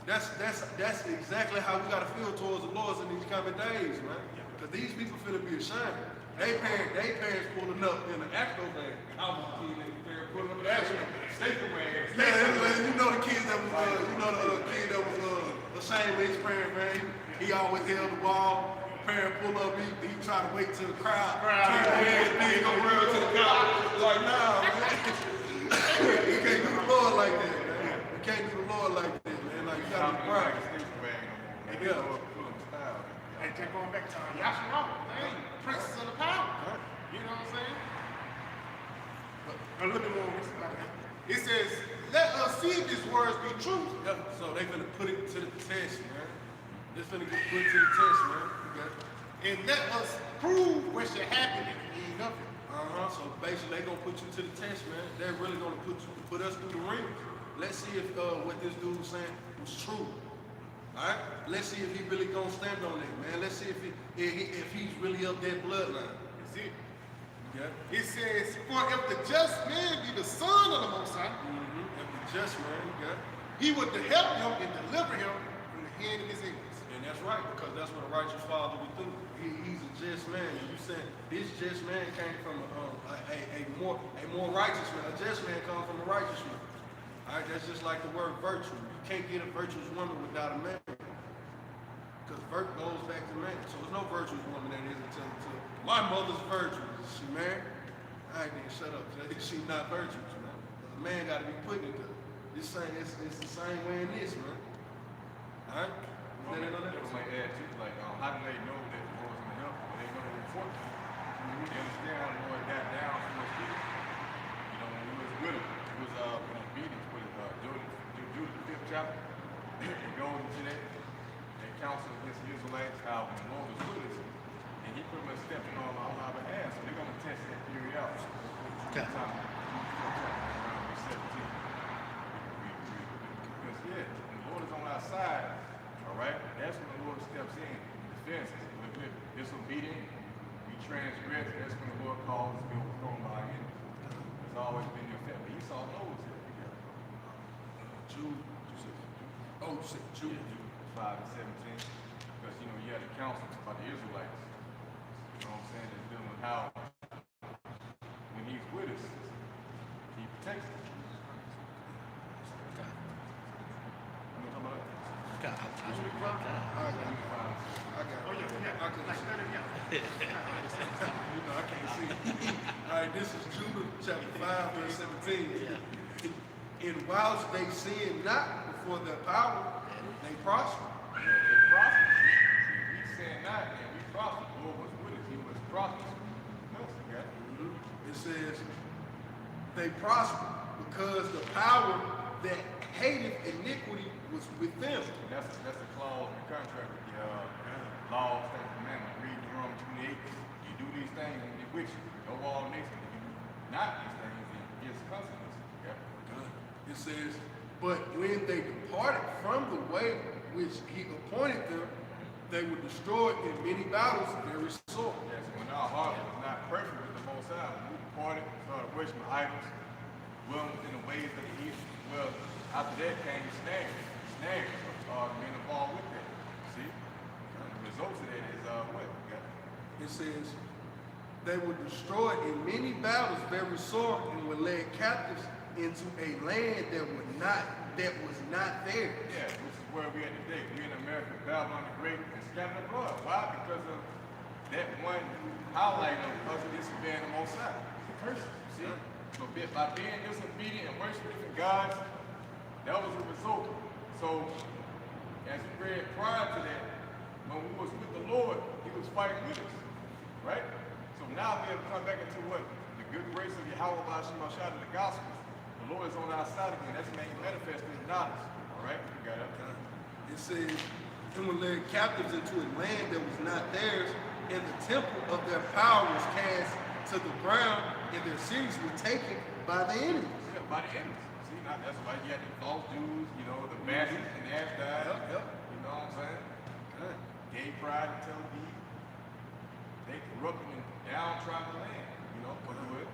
That's exactly how we gotta feel towards the Lord in these coming days, man. Because these people finna be ashamed. They parents pulling up in an Acro van. I was a kid, they parents pulling up in an Acro staple van. Yeah, you know the kid that was kid that was ashamed of his parents, man. He always held the wall. parent pull up, he try to wait till the crowd. He gonna run to the crowd. Like, nah, man. You can't do the Lord like that, man. You can't do the Lord like that, man. Like, you gotta be proud. And just going back to Yahshua, man, princess of the power. You know what I'm saying? But a little bit more on this about that. It says, let us see if these words be true. Yeah, so they finna put it to the test, man. They finna get put to the test, man. Okay. And let us prove what should happen if it mean nothing. So basically, they gonna put you to the test, man. They're really gonna put us through the ring. Let's see if what this dude was saying was true. All right. Let's see if he really gonna stand on that, man. Let's see if he's really of that bloodline. That's it. Okay. It says, for if the just man be the son of the Most High, If the just man, okay. he would help him and deliver him from the hand of his enemies. And that's right, because that's what a righteous father would do. He's a just man. And you said this just man came from a more righteous man. A just man comes from a righteous man. All right, that's just like the word virtue. You can't get a virtuous woman without a man. Because virtue goes back to man. So there's no virtuous woman that isn't until my mother's virtuous. Is she married? I ain't shut up. She's not virtuous, man. A man got to be put into it. It's the same way in this, man. All right? Like that too, like how do they know that the Lord's gonna help them? They know the report. They understand how the Lord got down from those people. You know, when he was with him, he was in obedience with Judah, the 5th chapter. He goes into that and counsels against the Israelites how when the Lord was with us, and he pretty much stepping on our behalf. So they're gonna test that theory out. Okay. Around 17. Because yeah, when the Lord is on our side. All right, that's when the Lord steps in, defends us. If we're disobedient, we transgress, that's when the Lord calls us to be overthrown by our enemies. It's always been your family. Esau knows it. Jude. Oh, you said Jude. Jude 5 and 17. Because, you know, you had the counsel about the Israelites. You know what I'm saying? That's dealing with how, when he's with us, he protects us. You know what I'm talking about? Okay. I got it. You know, I can't see. All right, this is Judah chapter 5, verse 17. And whilst they sin not before their power, they prosper. Yeah, they prosper. See, we sin not, and we prosper. The Lord was with us. He was prosperous. It says they prosper because the power that hated iniquity was with them. That's a clause in the contract with the law, statutes, and commandments. Read Deuteronomy 28. You do these things and get with you. Know all nations. If you do not these things, then here's the consequences. Yeah. It says, but when they departed from the way which he appointed them, they were destroyed in many battles, very sore. Yes, when our heart was not perfect with the Most High, when we departed, started worshiping idols, well within the ways of the heathen. Well, after that came the snares. Snares are being involved with that. See? And the results of that is what? Yeah. It says, they were destroyed in many battles, very sore, and were led captives into a land that was not there. Yeah, which is where we are today. We in America, Babylon the Great, and scattered the blood. Why? Because of that one highlight of us disobeying the Most High. The curse. See? So by being disobedient and worshiping different gods, that was the result. So, as we read prior to that, when we was with the Lord, he was fighting with us. Right? So now we have to come back into what? The good grace of Yahweh Shemashah in the Gospels. The Lord is on our side again. That's made manifest in knowledge. All right? We got it. It says, and were led captives into a land that was not theirs, and the temple of their power was cast to the ground, and their cities were taken by the enemies. Yeah, by the enemies. See, now that's why you had the false Jews, you know, the Basses and the Ashdod. Yep. You know what I'm saying? Good. Gay pride and Tel Aviv. They corrupting and downtrodden land, you know, what do it?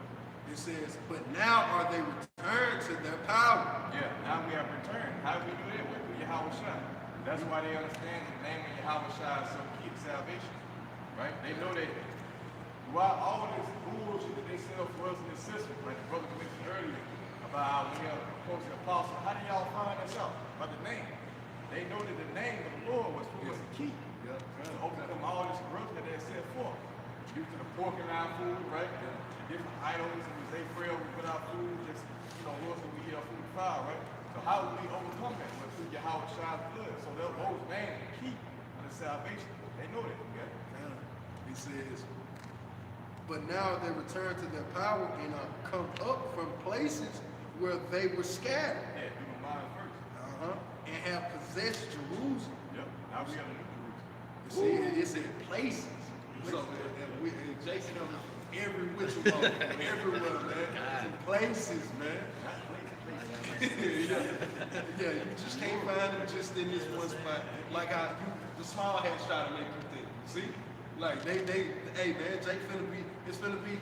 It says, but now are they returned to their power. Yeah, now we have returned. How do we do that? With Yahweh Shai. That's why they understand the name of Yahweh Shai is so key to salvation. Right? They know that throughout all this bullshit that they sell for us in the system, like the brother mentioned earlier, about how when they're supposed to apostle, how do y'all find us out? By the name. They know that the name of the Lord was for us the key. To overcome all this growth that they set forth. Due to the pork in our food, right? The different idols, and we say prayer with our food, just, Lord, so we eat our food defiled, right? So how will we overcome that? Well, through Yahweh Shai's blood. So those man the key of the salvation. They know that, okay? He says, but now they return to their power and are come up from places where they were scattered. Yeah, do the mind first. And have possessed Jerusalem. Yep, now we got a new Jerusalem. See, it's in places. So, and Jason, every which one, everywhere, man. It's in places, man. Yeah, you just can't find them just in this one spot. Like the small hats try to make you think. See? Like hey man, it's finna be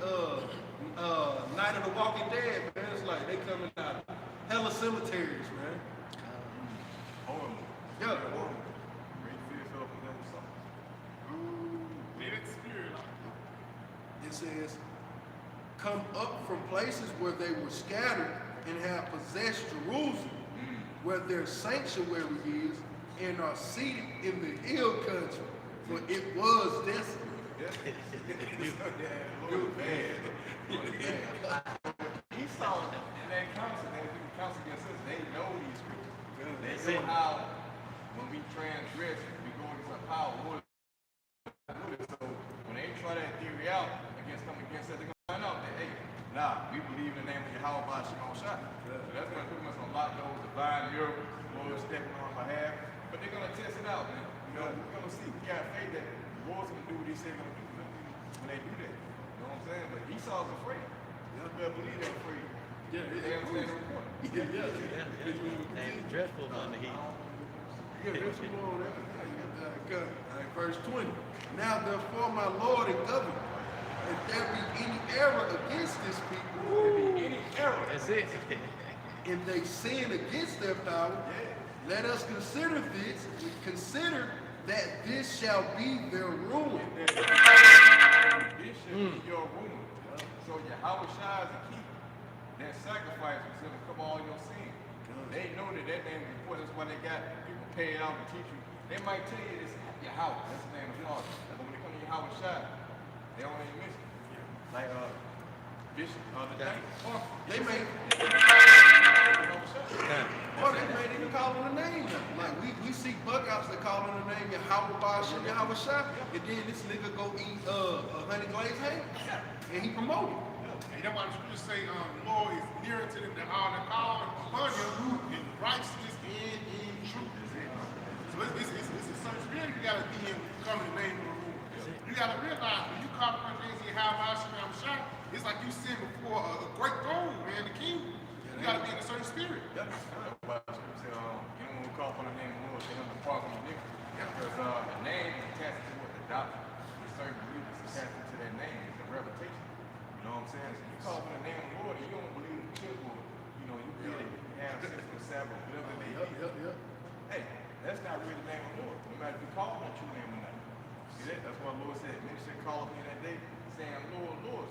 Night of the Walking Dead, man. It's like they coming out of hella cemeteries, man. Horrible. Yeah. Horrible. Great fear fell from them something. Let it spirit out. It says, come up from places where they were scattered and have possessed Jerusalem, where their sanctuary is, and are seated in the hill country, for it was desolate. Lord, bad. Esau and that council, they do counsel against us, they know these scriptures. They know how, when we transgress, we go against our power. So when they try that theory out come against us, they're going to find out that, hey, we believe in the name of Yahweh by Shimon Shai. So that's going to put us on lock those divine miracles, Lord stepping on our behalf. But they're going to test it out, man. We're going to see. We got faith that the Lord's going to do what he said he's going to do when they do that. You know what I'm saying? But Esau's afraid. You better believe they're afraid. They understand the report. Name's dreadful on the heat. Verse 20. Now therefore, my Lord and Governor, if there be any error against this people, That's it. and they sin against their power, let us consider that this shall be their ruin. This shall be your ruin. So Yahweh Shai is the key. That sacrifice was going to cover all your sins. They know that name is important. That's why they got people paid out to teach you. They might tell you this Yahweh. That's the name of God. But when it comes to Yahweh Shai, they don't even mention it. Like Bishop the day. They may even call him a name. Like we see bugouts that call him a name Yahweh Bashim, Yahweh Shai, and then this nigga go eat a honey glazed ham, and he promoted. And that's why the scriptures say, the Lord is nearer to them than all the call upon you in righteousness and in truth. So it's a certain spirit you gotta be in when you come in the name of the Lord. You gotta realize when you call upon things you have Hashem Shai, it's like you sit before a great throne, man, the king. You gotta be in a certain spirit. That's why the scripture said, anyone who calls upon the name of the Lord shall have the pardon of iniquity. Because the name is attached to what the doctrine, the certain believers attached to that name is a reputation. You know what I'm saying? So you call upon the name of the Lord and you don't believe in the temple, you really have sex with the Sabbath, whatever they do. Hey, that's not really the name of the Lord. No matter if you call him the true name or not. See that? That's why the Lord said, many should call upon me that day, saying, Lord, Lord.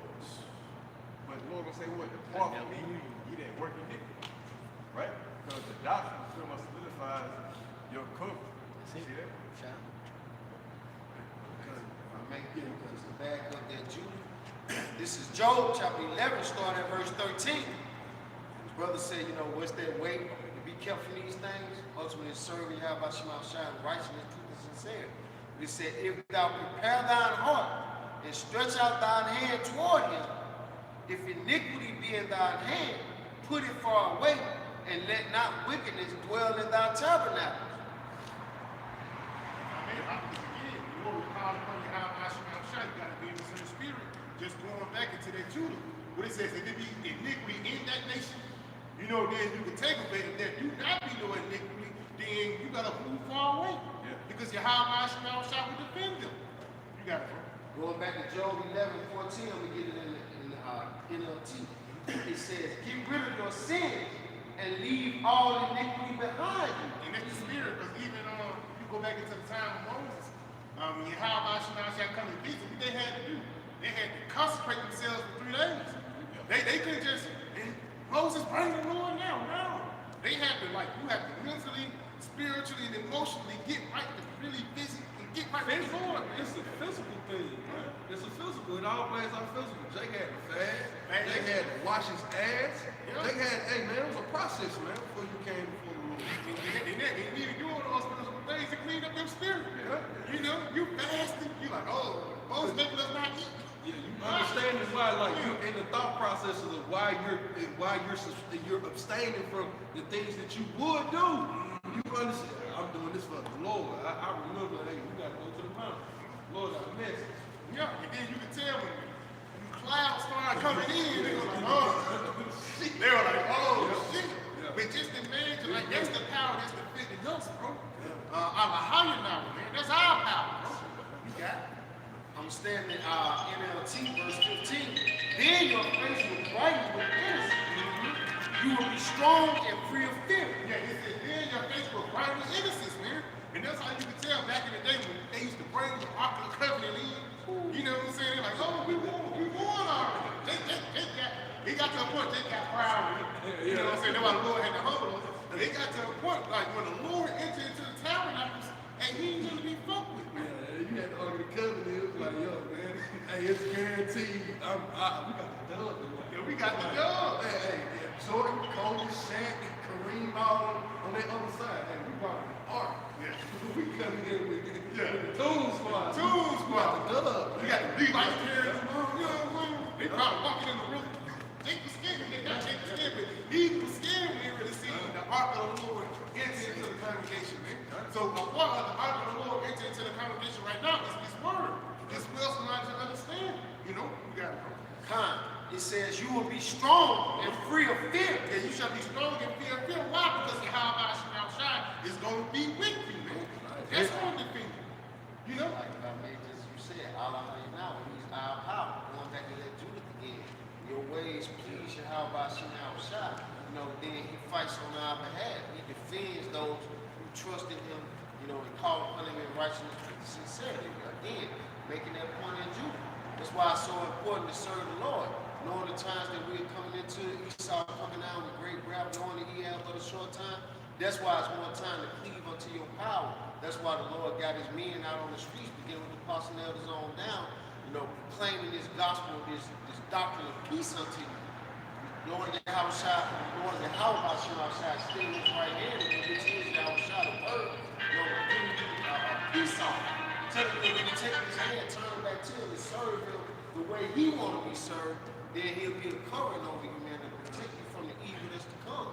But the Lord gonna say what? Depart from me, ye that work iniquity. Right? Because the doctrine pretty much solidifies your covenant. See that? Because the back of that Judah. This is Job chapter 11, starting at verse 13. His brother said, what's that way to be kept from these things? Ultimately, serving Yahweh Shema Shine, righteousness, truth, and sincerity. But he said, if thou prepare thine heart and stretch out thine hand toward him, if iniquity be in thine hand, put it far away, and let not wickedness dwell in thy tabernacles. Again, you want to call upon your Hashem Shai, you gotta be in a certain spirit. Just going back into that Judah. What it says, if there be iniquity in that nation, then you can take away. If there do not be no iniquity, then you gotta move far away. Yeah. Because your Hashem Shai will defend them. You got it, bro. Going back to Job 11:14, we get it in the NLT. It says, get rid of your sins and leave all iniquity behind you. And that's the spirit, because even you go back into the time of Moses, when Yahweh Shai come and visit, what they had to do? They had to consecrate themselves for 3 days. They couldn't just, Moses, bring the Lord now. No. They had to, you have to mentally, spiritually, and emotionally get right to really visit and get right back going, man. It's a physical thing. It's a physical. It all plays out physical. Jake had to fast. Jake had to wash his ass. Jake had, hey man, it was a process, man, before you came before the Lord. And even doing those spiritual things to clean up them spirit. You know, you fasting, you like, oh, those making us not eat. Yeah, you understand is why, like, you in the thought process of why you're abstaining from the things that you would do. You understand? I'm doing this for the Lord. I remember, hey, we gotta go to the mountain. Lord, got a message. Yeah, and then you can tell when clouds started coming in, they were like, oh, shit. They were like, oh, shit. Yeah. But just imagine, like, that's the power that's defending us, bro. I'm a higher now, man. That's our power, bro. You got it. I'm standing in NLT verse 15. Then your face will brighten with innocence. You will be strong and free of fear. Yeah, it said, then your face will bright with innocence, man. And that's how you can tell back in the day when they used to bring the Ark of the Covenant in. You know what I'm saying? They're like, oh, we won already. They got to a point they got proud. You know what I'm saying? That's why the Lord had to humble them. They got to a point, like when the Lord entered into the tabernacles, and he ain't gonna be fucked with, man. Yeah, you had to argue the covenant. It was like, yo, man, hey, it's guaranteed. We got the dub. Yeah, we got the dub. Hey, Jordan, Kobe, Shaq, Kareem, all on that other side. Hey, we brought the ark. Yeah. We coming in with the Yeah. Toon Squad. Toon Squad. We got the dub. We got the Levi's carrying them on, you know what I'm saying? They probably walking in the river. Jake was scared. They got Jake was scared, but he was scared when they really seen the Ark of the Lord enter into the congregation, man. So before the Ark of the Lord enter into the congregation right now, it's his word. It's wisdom, knowledge, and understanding. You know, you got it. It says you will be strong and free of fear. Yeah, you shall be strong and fear. Why? Because the how about shine is going to be with you, man. That's going to defeat you. You know? Like I made this, you said, Allah now, he's our power. Going back to that Judith again. Your ways please Yahweh Shai. You know, then he fights on our behalf. He defends those who trust in him, you know, and call upon him in righteousness with sincerity. Again, making that point in Judith. That's why it's so important to serve the Lord. Knowing the times that we're coming into Esau coming down with great wrath, knowing that he has but a short time. That's why it's one time to cleave unto your power. That's why the Lord got his men out on the streets, beginning with the apostle elders on down, you know, proclaiming this gospel, this doctrine of peace unto you. Lord Yahweh Shai, Lord Yahweh Shai, still in his right hand, which is Yahweh Shai, the word, you know, giving you peace on. Telling you when you take his hand, turn back to him and serve him the way he want to be served, then he'll be a covering over you, man, to protect you from the evil that's to come.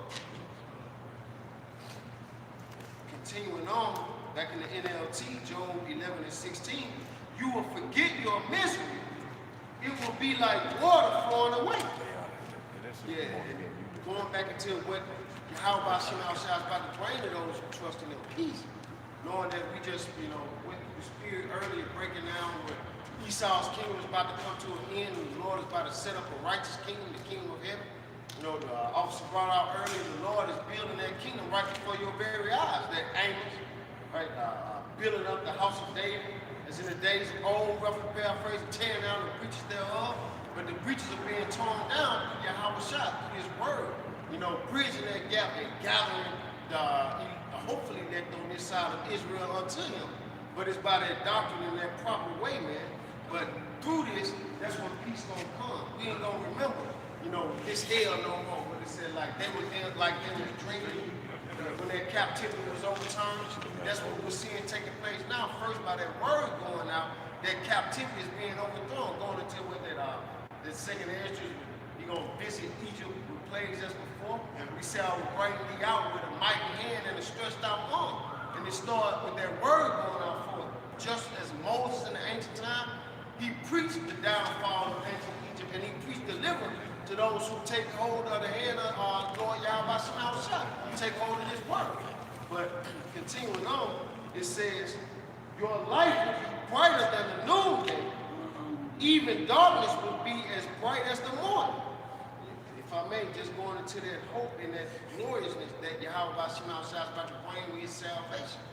Continuing on, back in the NLT, Job 11 and 16, you will forget your misery. It will be like water flowing away. Yeah, going back into what Yahweh Shai is about to bring to those who trust in peace. Knowing that we just, you know, went through the spirit earlier, breaking down what Esau's kingdom is about to come to an end, and the Lord is about to set up a righteous kingdom, the kingdom of heaven. You know, the officer brought out earlier, the Lord is building that kingdom right before your very eyes, that angels, right, building up the house of David, as in the days of old, roughly paraphrasing, tearing down the breaches thereof, but the breaches are being torn down through Yahweh Shai, through his word, you know, bridging that gap and gathering hopefully that on this side of Israel unto him. But it's by that doctrine in that proper way, man. But through this, that's when peace gonna come. We ain't gonna remember, you know, this hell no more. But it said like they were drinking when that captivity was overturned. That's what we're seeing taking place now. First by that word going out, that captivity is being overthrown, going into what that second Ezra, he gonna visit Egypt with plagues as before. And we see how we're bringing thee out with a mighty hand and a stretched out arm. And it started with that word going out forth. Just as Moses in the ancient time, he preached the downfall of ancient Egypt, and he preached deliverance to those who take hold of the hand of Lord Yahweh Shai, take hold of his word. But continuing on, it says, your life will be brighter than the noonday. Even darkness will be as bright as the morning. If I may, just going into that hope and that gloriousness that Yahweh Shai is about to bring with his salvation.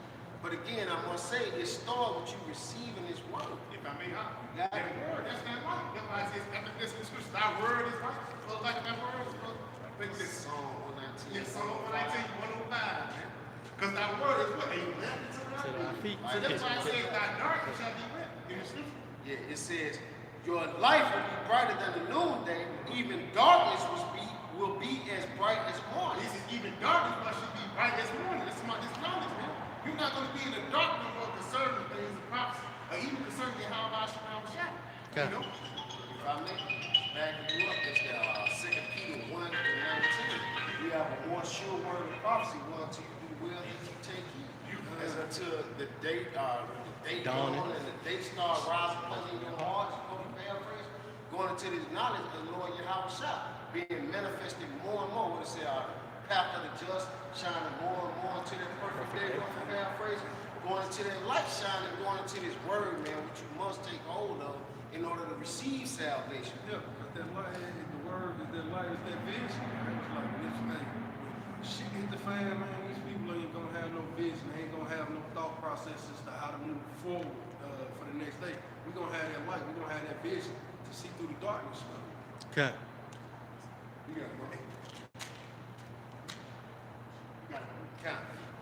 But again, I must say, it starts with you receiving his word. If I may, that word, that's not right. That's why it says, this scripture, thy word is right. So like that word is right. I think it's Psalm 119. Psalm 119, 105, man. Because thy word is what? A lamp to my to our feet. That's why I said thy darkness shall be lit in the scripture. Yeah, it says, your life will be brighter than the noonday, even darkness will be as bright as morning. This is even darkness, but should be bright as morning. This is my knowledge, man. You're not going to be in the dark no more concerning things of prophecy, or even concerning how I shall have a shadow. Okay. You know? If I may back you up, it's the 2 Peter 1:19. We have a more sure word of prophecy, one to you do well that you take heed. As until the day dawn and the day star rising up in your hearts, going into this knowledge of the Lord Yahweh, being manifested more and more. What it say, path of the just shining more and more into that perfect day, going into that light shining, going into this word, man, which you must take hold of in order to receive salvation. Yeah, because that light, the word is that light, is that vision. Man. It's like this man. When shit hit the fan, man, these people ain't gonna have no vision. They ain't gonna have no thought process as to how to move forward for the next day. We're gonna have that light, we're gonna have that vision to see through the darkness, man. Okay. You got it, bro.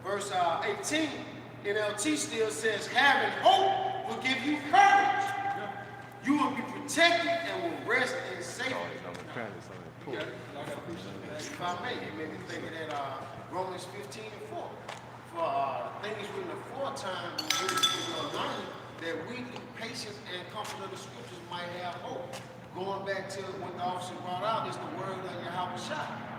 Verse 18, NLT still says, having hope will give you courage. You will be protected and will rest in safety. If I may, it made me think of that Romans 15:4. For things written aforetime, we learn that we, through patience and comfort of the scriptures, might have hope. Going back to what the officer brought out is the word of Yahweh.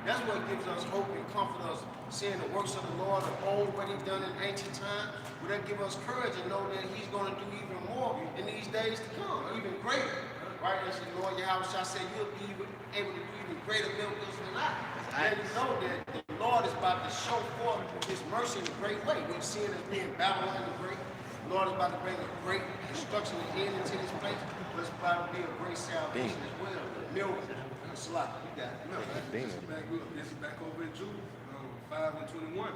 That's what gives us hope and comfort us, seeing the works of the Lord of old, what He's done in ancient times. Will that give us courage and know that He's going to do even more in these days to come, even greater. Right? As the Lord Yahweh said, you'll be able to do even greater miracles than I. And you know that the Lord is about to show forth His mercy in a great way. We've seen it being Babylon the Great. The Lord is about to bring a great destruction and end into this place, but it's about to be a great salvation as well. Miracle. Slot. You got it. This is back over in Jude 5:21.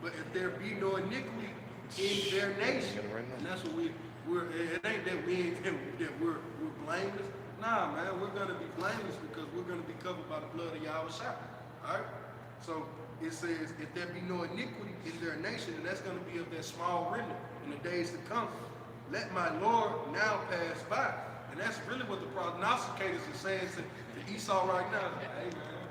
But if there be no iniquity in their nation, and that's what we're it ain't that we're blameless. Nah, man, we're gonna be blameless because we're gonna be covered by the blood of Yahweh. Alright? So it says, if there be no iniquity in their nation, and that's gonna be of that small remnant in the days to come, let my Lord now pass by. And that's really what the prognosticators are saying to Esau right now. Hey man,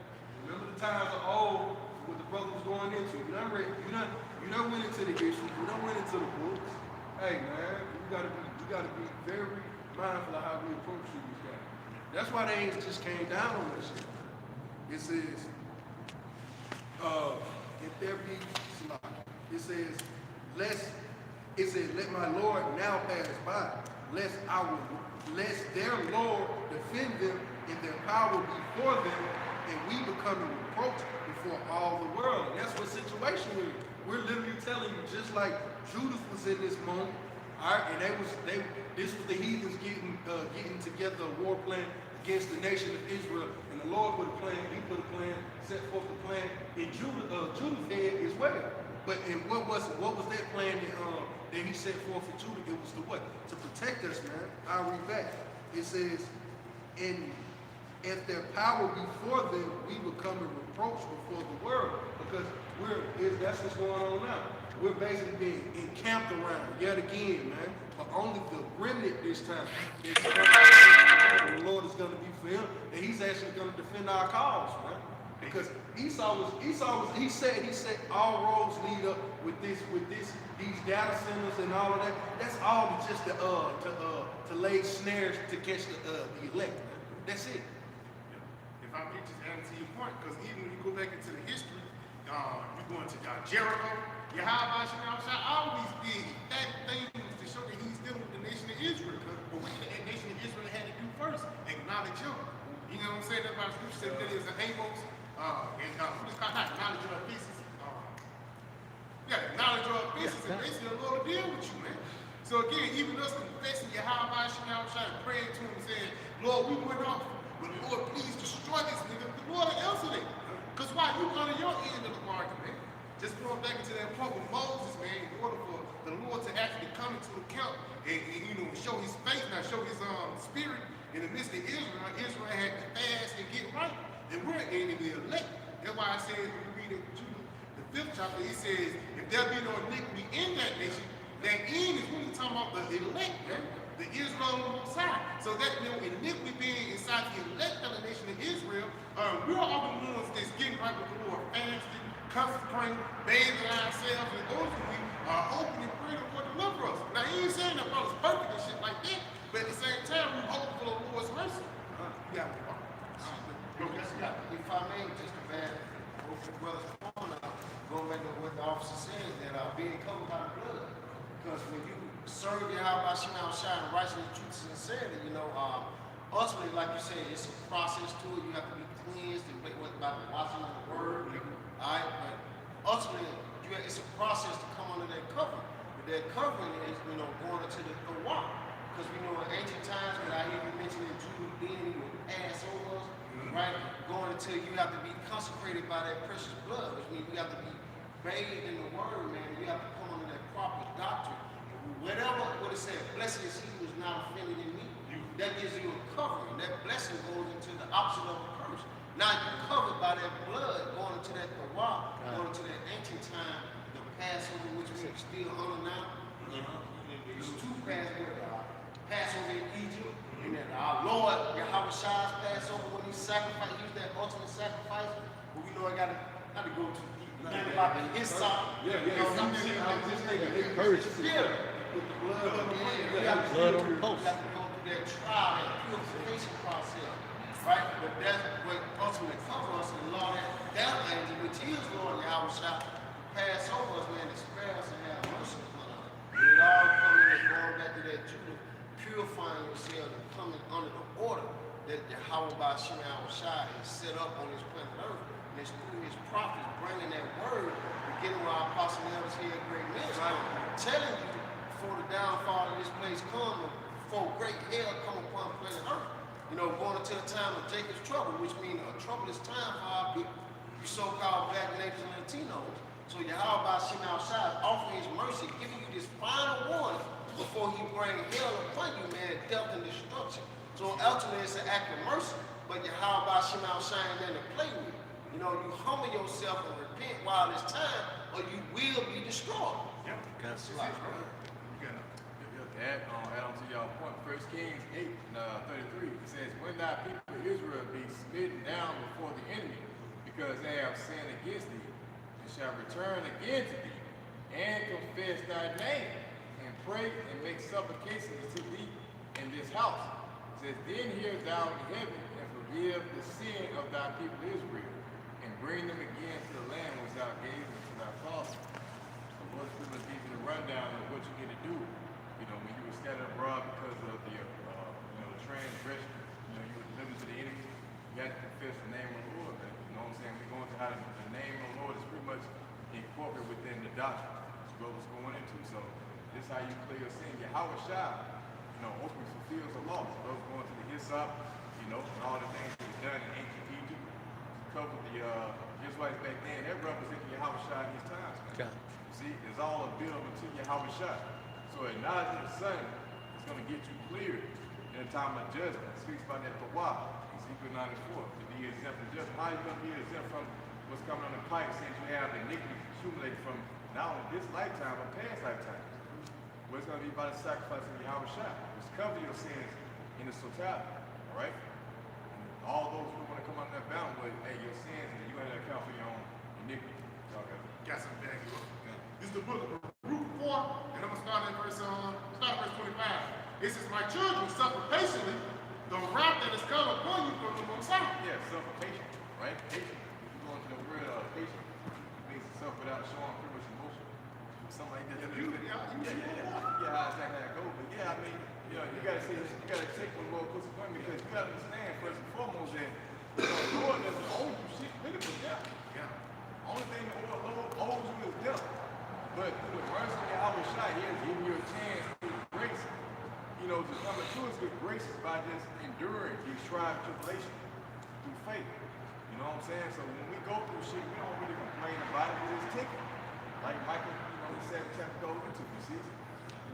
remember the times of old, what the brother was going into. You done went into the history, you done went into the books. Hey man, we gotta be very mindful of how we approach these guys. That's why they ain't just came down on this shit. It says, if there be it says, let my Lord now pass by, lest their Lord defend them and their power be for them, and we become a reproach before all the world. And that's what situation we're in. We're literally telling you, just like Judas was in this moment, all right, and this was the heathens getting together a war plan against the nation of Israel, and the Lord put a plan, He put a plan, set forth a plan in Judah's head as well. But what was that plan that He set forth for Judah? It was to what? To protect us, man. I'll read back. It says, and if their power be for them, we become a reproach before the world, because that's what's going on now. We're basically being encamped around yet again, man. But only the remnant this time. The Lord is going to be for him, and He's actually going to defend our cause, man. Because he said all roads lead up with these data centers and all of that. That's all just to lay snares to catch the elect. That's it. If I may just add to your point, because even when you go back into the history, you go into Jericho, Yahweh shall always did that thing to show that He's dealing with the nation of Israel. But what the nation of Israel had to do first, acknowledge Him. You know what I'm saying? That's why the scripture said that is an Amos, and what is called not acknowledge your offenses. Acknowledge your offenses, and basically the Lord will deal with you, man. So again, even us confessing Yahweh shall praying to Him and saying, Lord, we went off, but Lord, please destroy this nigga. The Lord will answer that. Because why? You on your end of the argument. Just going back into that point with Moses, man, in order for the Lord to actually come into account and show His faith, not show His spirit in the midst of Israel. Israel had to fast and get right. And we're in the elect. That's why I said, when you read it to the 5th chapter, it says, if there be no iniquity in that nation, That end is really talking about the elect, man. The Israel on the side. So that iniquity being inside the elect of the nation of Israel, we're all the ones that's getting right with the Lord, fasting, consecrating, bathing ourselves, and ultimately are hoping and praying for deliver us. Now he ain't saying that brother's perfect and shit like that, but at the same time we hope for the Lord's mercy. Yeah. If I may, just to add, brother's point, going back to what the officer said, that being covered by the blood. Because when you serve Yahweh by Shema Shine, righteousness, truth, and sincerity, ultimately, like you said, it's a process to it. You have to be cleansed and by the washing of the word. All right, but ultimately, it's a process to come under that covering. But that covering is, going into the walk. Because we know in ancient times, when I hear you mentioning Judah being, he would pass over us, right? Going until you have to be consecrated by that precious blood, which means you have to be bathed in the word, man. You have to come under that proper doctrine. Whatever, what it said, blessed is he who is not offended in me. That gives you a covering. That blessing goes into the opposite of a curse. Now you're covered by that blood going into that Torah, going into that ancient time, the Passover, which we still honor now. There's two Passover in Egypt, and then our Lord, Yahweh Shai's Passover, when he sacrificed, he used that ultimate sacrifice. But we know I gotta go too deep. About the inside. With the blood on the post. You have to go through that trial, that purification process, right? But that's what ultimately covers us and the law that angel, which is Lord Yahweh Shai, pass over us, man, to spare us and have mercy upon us. And it all coming and going back to that Judah, purifying yourself and coming under the order that Yahweh by Shema Shai has set up on this planet Earth. And it's through his prophets bringing that word, beginning with our apostle elders here at Great Millstone, telling you before the downfall of this place comes, before great hell come upon planet Earth. Going into the time of Jacob's trouble, which means a troublous time for our people, you so-called black natives and Latinos. So Yahweh by Shema Shai is offering his mercy, giving you this final warning before he bring hell upon you, man, death and destruction. So ultimately it's an act of mercy, but Yahweh by Shema Shai ain't nothing to play with. You humble yourself and repent while it's time, or you will be destroyed. Yep. That's right. Add on to y'all point, 1 Kings 8:33, it says, when thy people Israel be smitten down before the enemy, because they have sinned against thee, and shall return again to thee, and confess thy name, and pray and make supplications to thee in this house. It says, then hear thou in heaven, and forgive the sin of thy people Israel, and bring them again to the land which thou gavest unto thy fathers. So most people give you the rundown of what you get to do. When you were scattered abroad because of the transgression, you were delivered to the enemy, you got to confess the name of the Lord, man. You know what I'm saying? We're going to how the name of the Lord is pretty much incorporated within the doctrine. That's what was going into. So this is how you clear your sin. Yahweh Shai, opens fulfills the law. So those going to the hyssop, and all the things that was done in ancient Egypt, covered the Israelites back then, that represented Yahweh Shai in these times, man. See, it's all a build to Yahweh Shai. So acknowledging the Son is going to get you cleared in a time of judgment. It speaks about that for a while. Ezekiel 94, to be exempt from judgment. How are you going to be exempt from what's coming on the pipe since you have the iniquity accumulated from not only this lifetime, but past lifetimes? Well, it's going to be by the sacrifice of Yahweh Shai, which cover your sins in its totality. All right? And all those who want to come out of that bound, but hey, your sins, and you got to account for your own iniquity. Got some back you up. This is the book of Baruch 4, and I'm going to start at verse 25. It says, my children, suffer patiently the wrath that has come upon you from the Most High. Yeah, suffer patient, right? Patient. If you go into the word patient, it means to suffer without showing pretty much emotion. Something like that. Yeah, how exactly how it goes. But yeah, I mean, you gotta see, you gotta take what the Lord puts upon you, because you gotta understand first and foremost that the Lord doesn't owe you shit, really, but death. Yeah. Only thing the Lord owes you is death. But through the mercy of Yahweh Shai, he has given you a chance through grace, to come into his good graces by just enduring these trials and tribulations through faith. You know what I'm saying? So when we go through shit, we don't really complain about it, we just take it. Like Michael, he said, chapter goes into, you see?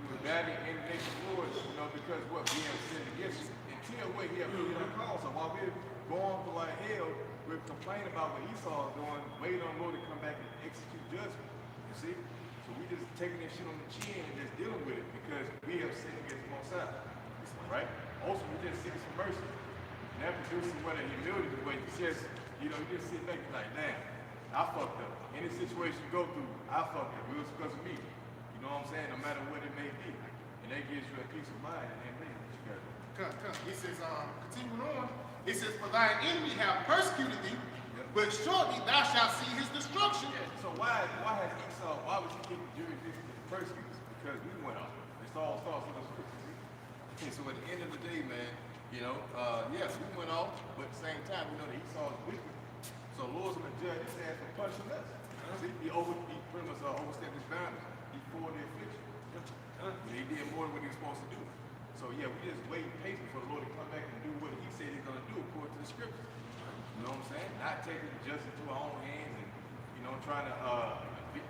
We were battling indignation towards, because what we have sinned against you. Until what he has put in the cross. So while we're going through like hell, we're complaining about what Esau is doing, waiting on the Lord to come back and execute judgment. You see? So So we just taking that shit on the chin and just dealing with it because we have sinned against the Most High, right? Also, we just seeking some mercy. And that produces what a humility, but it's just, you just sit back and like, damn, I fucked up. Any situation you go through, I fucked up. It was because of me. You know what I'm saying? No matter what it may be. And that gives you a peace of mind and then what you got to do. It says, continuing on, it says, for thine enemy have persecuted thee, but shortly thou shalt see his destruction. Yeah, so why has Esau, why was he getting jurisdiction to the persecutors? Because we went off. It's all starts with us. Okay, so at the end of the day, man, yes, we went off, but at the same time, we know that Esau is wicked. So the Lord's going to judge his ass for punishing us. See, he pretty much overstepped his boundaries. He forwarded the affliction. He did more than what he was supposed to do. So yeah, we just waiting patiently for the Lord to come back and do what he said he's going to do according to the scriptures. You know what I'm saying? Not taking justice into our own hands and, trying to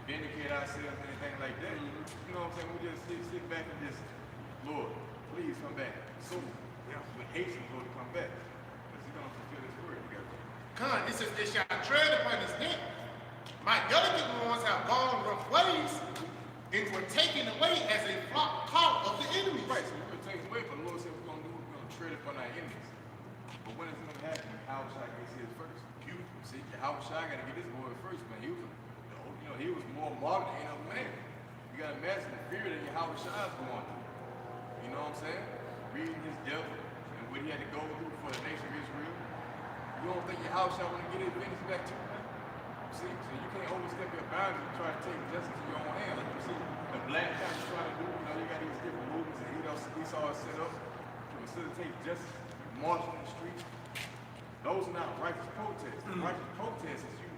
vindicate ourselves and anything like that. You know what I'm saying? We just sit back and just, Lord, please come back soon. Yeah, with hasten, Lord, to come back. Because he's going to fulfill his word. You got to It says, they shall tread upon his neck. My delicate ones have gone rough ways and were taken away as a flock caught of the enemy. Right, so we're going to take away, but the Lord said we're going to do, we're going to tread upon our enemies. But when is it going to happen? Yahushua gets his first. See, Yahushua got to get his boy first, man. He was more martyr than any other man. You got to imagine the fear that Yahushua is going through. You know what I'm saying? Reading his death and what he had to go through for the nation of Israel. You don't think Yahushua want to get his business back too? See, so you can't overstep your boundaries and try to take justice in your own hands. Like you see, the black guys trying to do, you got these different movements that Esau has set up to facilitate justice, marching in the streets. Those are not righteous protests. Righteous protests is you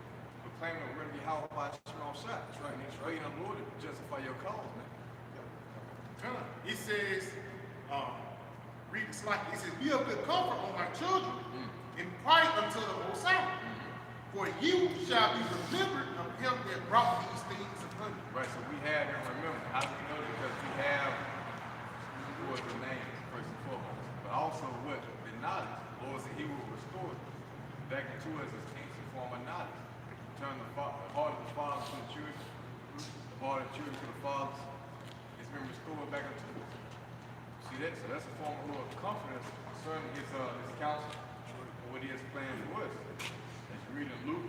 proclaiming we're going to be held by a strong shot. That's right. And it's waiting on the Lord to justify your cause, man. It says, read the slide. It says, be of good comfort, O my children, and quiet unto the Most High. For you shall be remembered of him that brought these things upon you. Right, so we have him remembered. How do we know? Because we have the Lord's name, first and foremost. But also what? The knowledge. The Lord said he will restore it back into us as ancient form of knowledge. Turn the heart of the fathers to the children, the heart of the children to the fathers. It's been restored back unto us. See that? So that's a form of Lord's confidence concerning his counsel and what he has planned for us. As you read in Luke,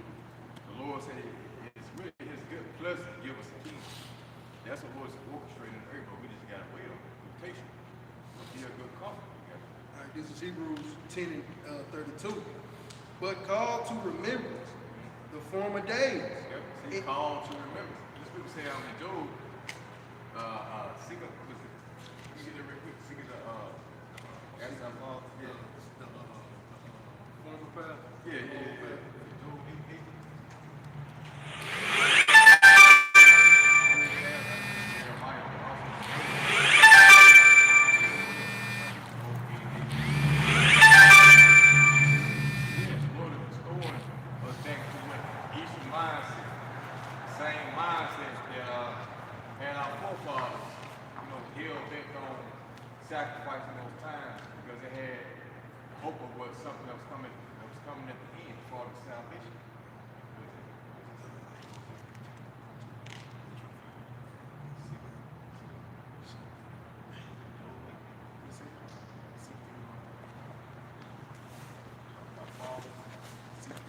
the Lord said it's really his good pleasure to give us a kingdom. That's what Lord's orchestrating in the earth, but we just gotta wait on it. Be patient. Be a good comfort. All right, this is Hebrews 10 and 32. But call to remembrance the former days. Yep. See, call to remembrance. This people say in Job, seek up, you get it real quick, seek the, that's our fault. Yeah. Former path. Yeah. Sacrificing those times because they had hope of what something that was coming at the end for the salvation.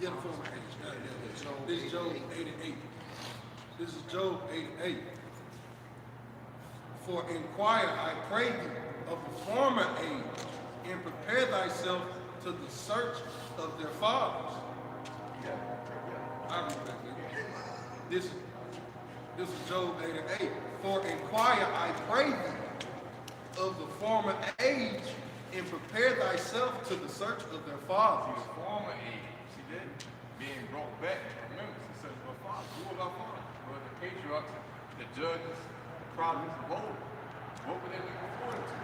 Yeah, the former age. This is Job 8 and 8. This is Job 8 and 8. For inquire, I pray thee, of the former age, and prepare thyself to the search of their fathers. I read that. This is Job 8 and 8. For inquire, I pray thee, of the former age, and prepare thyself to the search of their fathers. See, the former age, see that? Being brought back, remember, to the search of our fathers. Who was our fathers? Well, the patriarchs, the judges, the prophets of old. What were they looking forward to?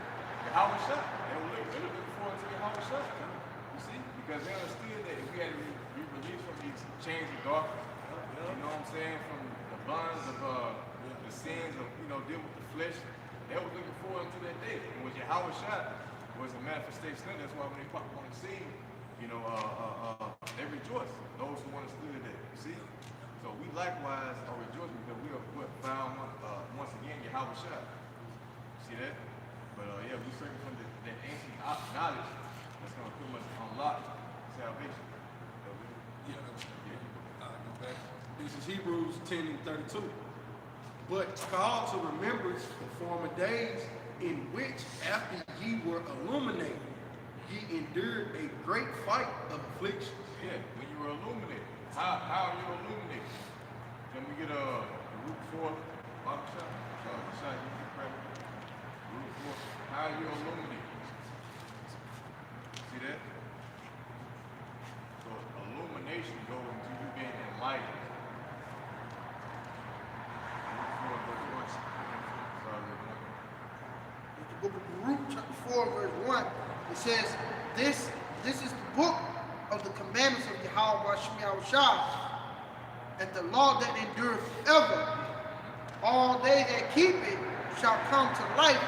Yahushua. They were looking forward to Yahushua. You see? Because they understood that if we had to be released from these chains of darkness, you know what I'm saying? From the bonds of the sins of, dealing with the flesh, they were looking forward to that day. And with Yahushua was a manifestation of that. That's why when they pop on the scene, they rejoice. Those who understood that. You see? So we likewise are rejoicing because we are found Yahweh Shai. See that? But yeah, we searching for that ancient knowledge that's going to pretty much unlock salvation. Yeah, go back. This is Hebrews 10 and 32. But call to remembrance the former days in which, after ye were illuminated, ye endured a great fight of affliction. Yeah, when you were illuminated. How are you illuminated? Can we get a root 4 Bible shot? Shot, you can grab it. Root 4. How are you illuminated? See that? So illumination goes into you being enlightened. Root 4 verse 1. Sorry, The book of Baruch, chapter 4, verse 1, it says, this is the book of the commandments of Yahweh Shai, and the law that endureth forever. All they that keep it shall come to life,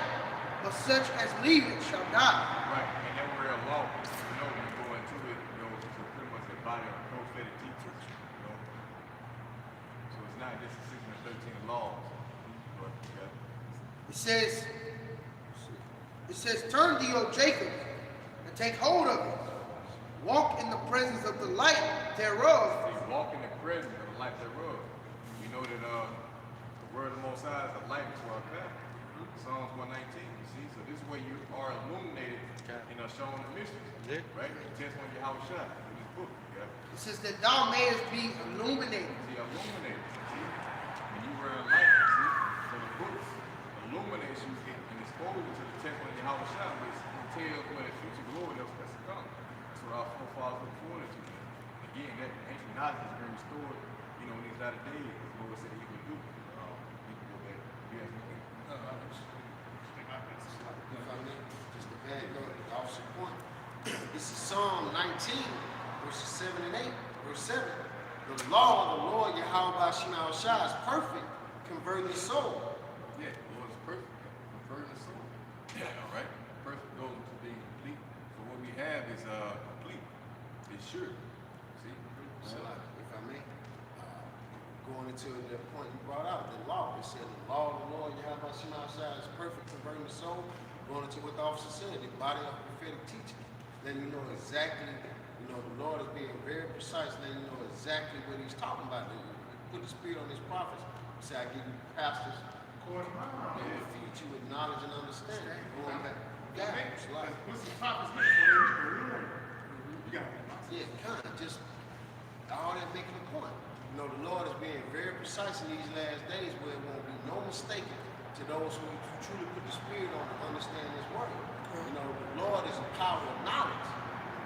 but such as leave it shall die. right, and that word law, you know, when you go into it, you know, it's pretty much the body of prophetic teachers, you know. So it's not just the 613 laws, but yeah. It says, turn thee, O Jacob, and take hold of it. Walk in the presence of the light thereof. So you walk in the presence of the light thereof. You know that the word of the Most High is a light to our path. Psalms 119, you see? So this is where you are illuminated and are shown the mysteries, right? The test when Yahweh Shai in this book. Yeah. It says that thou mayest be illuminated. See, illuminated. See? When you were enlightened, see? So the book illuminates you and exposes you to the test when Yahweh Shai, which tells where the future glory that's to come. That's what our forefathers look forward to. Again, that ancient knowledge has been restored, you know, in these latter days, as the Lord said he would do. You can go back. Yes, Just to back up, Officer Point. This is Psalm 19, verses 7 and 8. Verse 7. The law of the Lord Yahweh Shai is perfect, converting the soul. yeah, the Lord is perfect. Converting the soul. Yeah, all right. Perfect goes into being complete. So what we have is complete. It's sure. See? If I may, going into the point you brought out, the law. It said the law of the Lord Yahweh Shai is perfect, converting the soul. Going into what the officer said, the body of prophetic teaching, letting you know exactly, you know, the Lord is being very precise, letting you know exactly what he's talking about. He put the spirit on his prophets. He said, I give you pastors, and feed you with knowledge and understanding. Going back, it's like, What's the prophets meant for them? You got it. yeah, kind of just all that making a point. You know, the Lord is being very precise in these last days where it won't be no mistaking to those who truly put the spirit on to understand his word. You know, the Lord is a power of knowledge,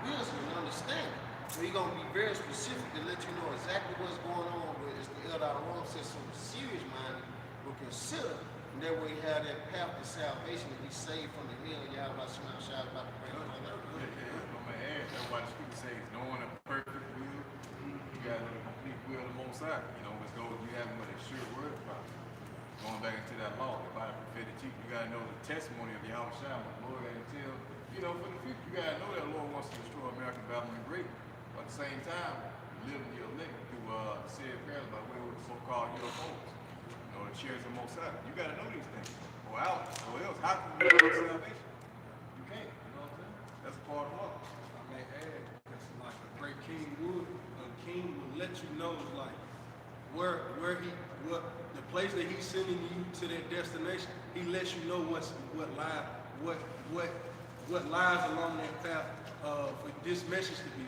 wisdom, and understanding. So he's going to be very specific to let you know exactly what's going on with as the Elder Aaron says, some serious mind will consider, and that way he have that path to salvation to be saved from the hell Yahweh Shai is about to bring on earth. I'm going to add, that's why the scripture says, knowing a perfect will, you got the complete will of the Most High. You know, let's go, you have him with a sure word of prophet. Going back into that law, the body of prophetic teaching, you got to know the testimony of Yahweh Shai, what the Lord got to tell, you know, for the future. You got to know that the Lord wants to destroy America, Babylon, and great. But at the same time, you live in your elect through said prayers by way of the so-called UFOs. You know, the chairs of the Most High. You got to know these things. Or else, how can you know salvation? You can't. You know what I'm saying? That's a part of the law. I may add, that's like a great king would. A king will let you know, like, where the place that he's sending you to that destination. He lets you know what lies along that path for this message to be.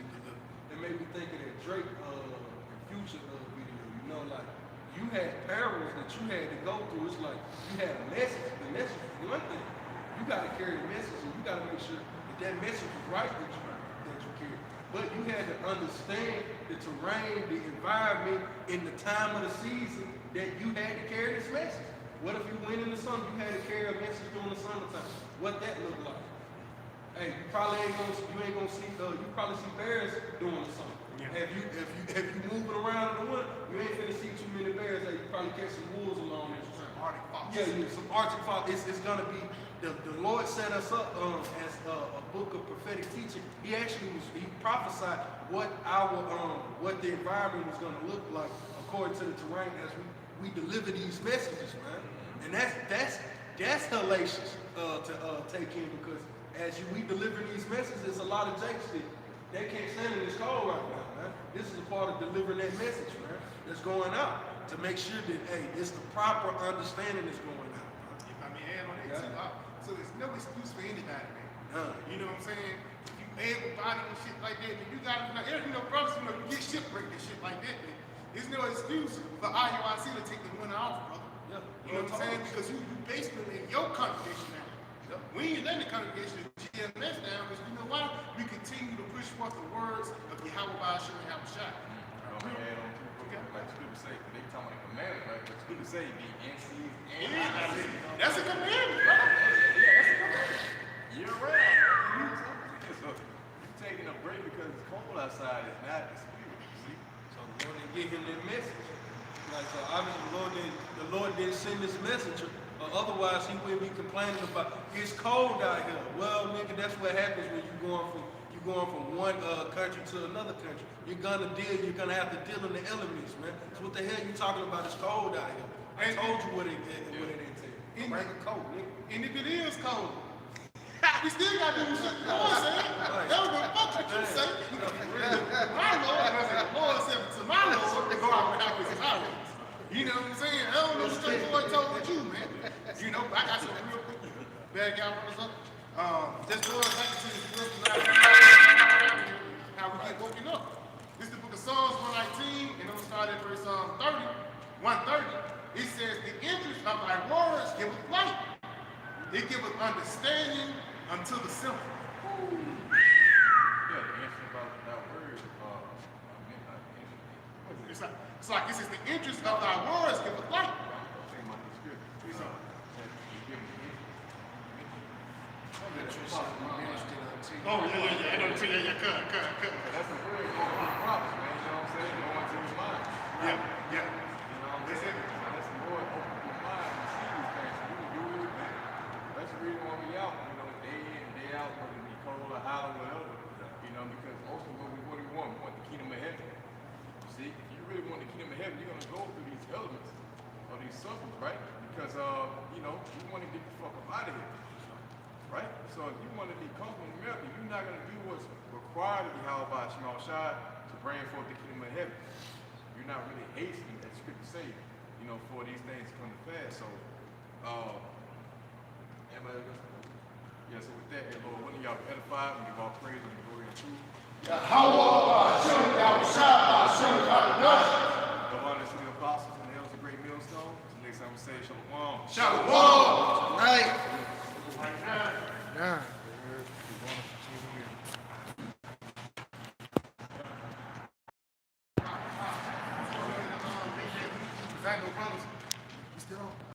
It made me think of that Drake Future video. You know, like you had parables that you had to go through. It's like you had a message. The message is one thing. You got to carry the message, and you got to make sure that message is right that you carry. But you had to understand the terrain, the environment, in the time of the season that you had to carry this message. What if you went in the summer, you had to carry a message during the summertime? What that look like? Hey, you probably ain't gonna see, you probably see bears during the summer. Yeah. If you moving around in the winter, you ain't finna see too many bears. Hey, you probably catch some wolves along there. Arctic fox. Yeah, some Arctic fox. It's gonna be, the Lord set us up as a book of prophetic teaching. He prophesied what the environment was gonna look like according to the terrain as we we deliver these messages, man. And that's hellacious to take in, because we deliver these messages, there's a lot of jakes that they can't stand in this cold right now, man. This is a part of delivering that message, man, that's going out to make sure that, hey, it's the proper understanding that's going out. If I may add on that too, so there's no excuse for anybody, man. You know what I'm saying? If you able-bodied and shit like that, then you gotta, you know, brothers, you know, you get shipwrecked and shit like that, man. There's no excuse for IUIC to take the winner off, brother. Yeah. You know what I'm saying? Because you basically in your congregation now. We ain't letting the congregation of GMS down, because you know why? We continue to push forth the words of Yahweh Ba'ashim and Yahweh Shai. Like it's good to say, they talking about commandments, right? But it's good to say the NCs and That's a commandment, brother. Yeah, that's a commandment. Year round. So you taking a break because it's cold outside is not excuse. See? So the Lord didn't give him that message. Like, so obviously the Lord didn't send this message, or otherwise he wouldn't be complaining about it's cold out here. Well, nigga, that's what happens when you're going from one country to another country. You're gonna have to deal in the elements, man. So what the hell you talking about? It's cold out here. I told you what it entails. Bring a coat, nigga. And if it is cold, we still got to do what the Lord said. That was the fuck what you say. My Lord, the Lord said to my Lord to go out with highways and highways. You know what I'm saying? I don't know straight Lord told with you, man. You know, I got some real quick bad guy runners up. Just going back to this book, how we get woken up. This is the book of Psalms 119, and I'm going to start at verse 130. It says, the interest of thy words giveth light. It giveth understanding unto the simple. Yeah, the answer about that word, It's like this is the interest of thy words giveth light. Oh, yeah, I know, cut. That's the word going prophets, man. You know what I'm saying? Going to your mind. Yeah. You know what I'm saying? That's the Lord open your mind and see these things. So you can do what you think. That's the reason why we out, you know, day in, day out, whether it be cold or hot or whatever. You know, because ultimately what do we want? We want the kingdom of heaven. You see, if you really want the kingdom of heaven, you're gonna go through these elements or these circles, right? Because you know, you want to get the fuck up out of here. Right? So if you want to be comfortable in America, you're not going to do what's required of Yahweh Ba'ashim Shai to bring forth the kingdom of heaven. You're not really hastening, as scripture say, you know, for these things to come to pass. So, yeah, so with that, Lord, one of y'all be edified and give all praise and glory and truth. Yahweh Ba'ashim Yahweh Shai Ba'ashim Kadosh. The honor to the apostles and the elders of great millstone. So next time we say Shalom. Shalom. Right. Yeah. Exactly, brothers. We still on.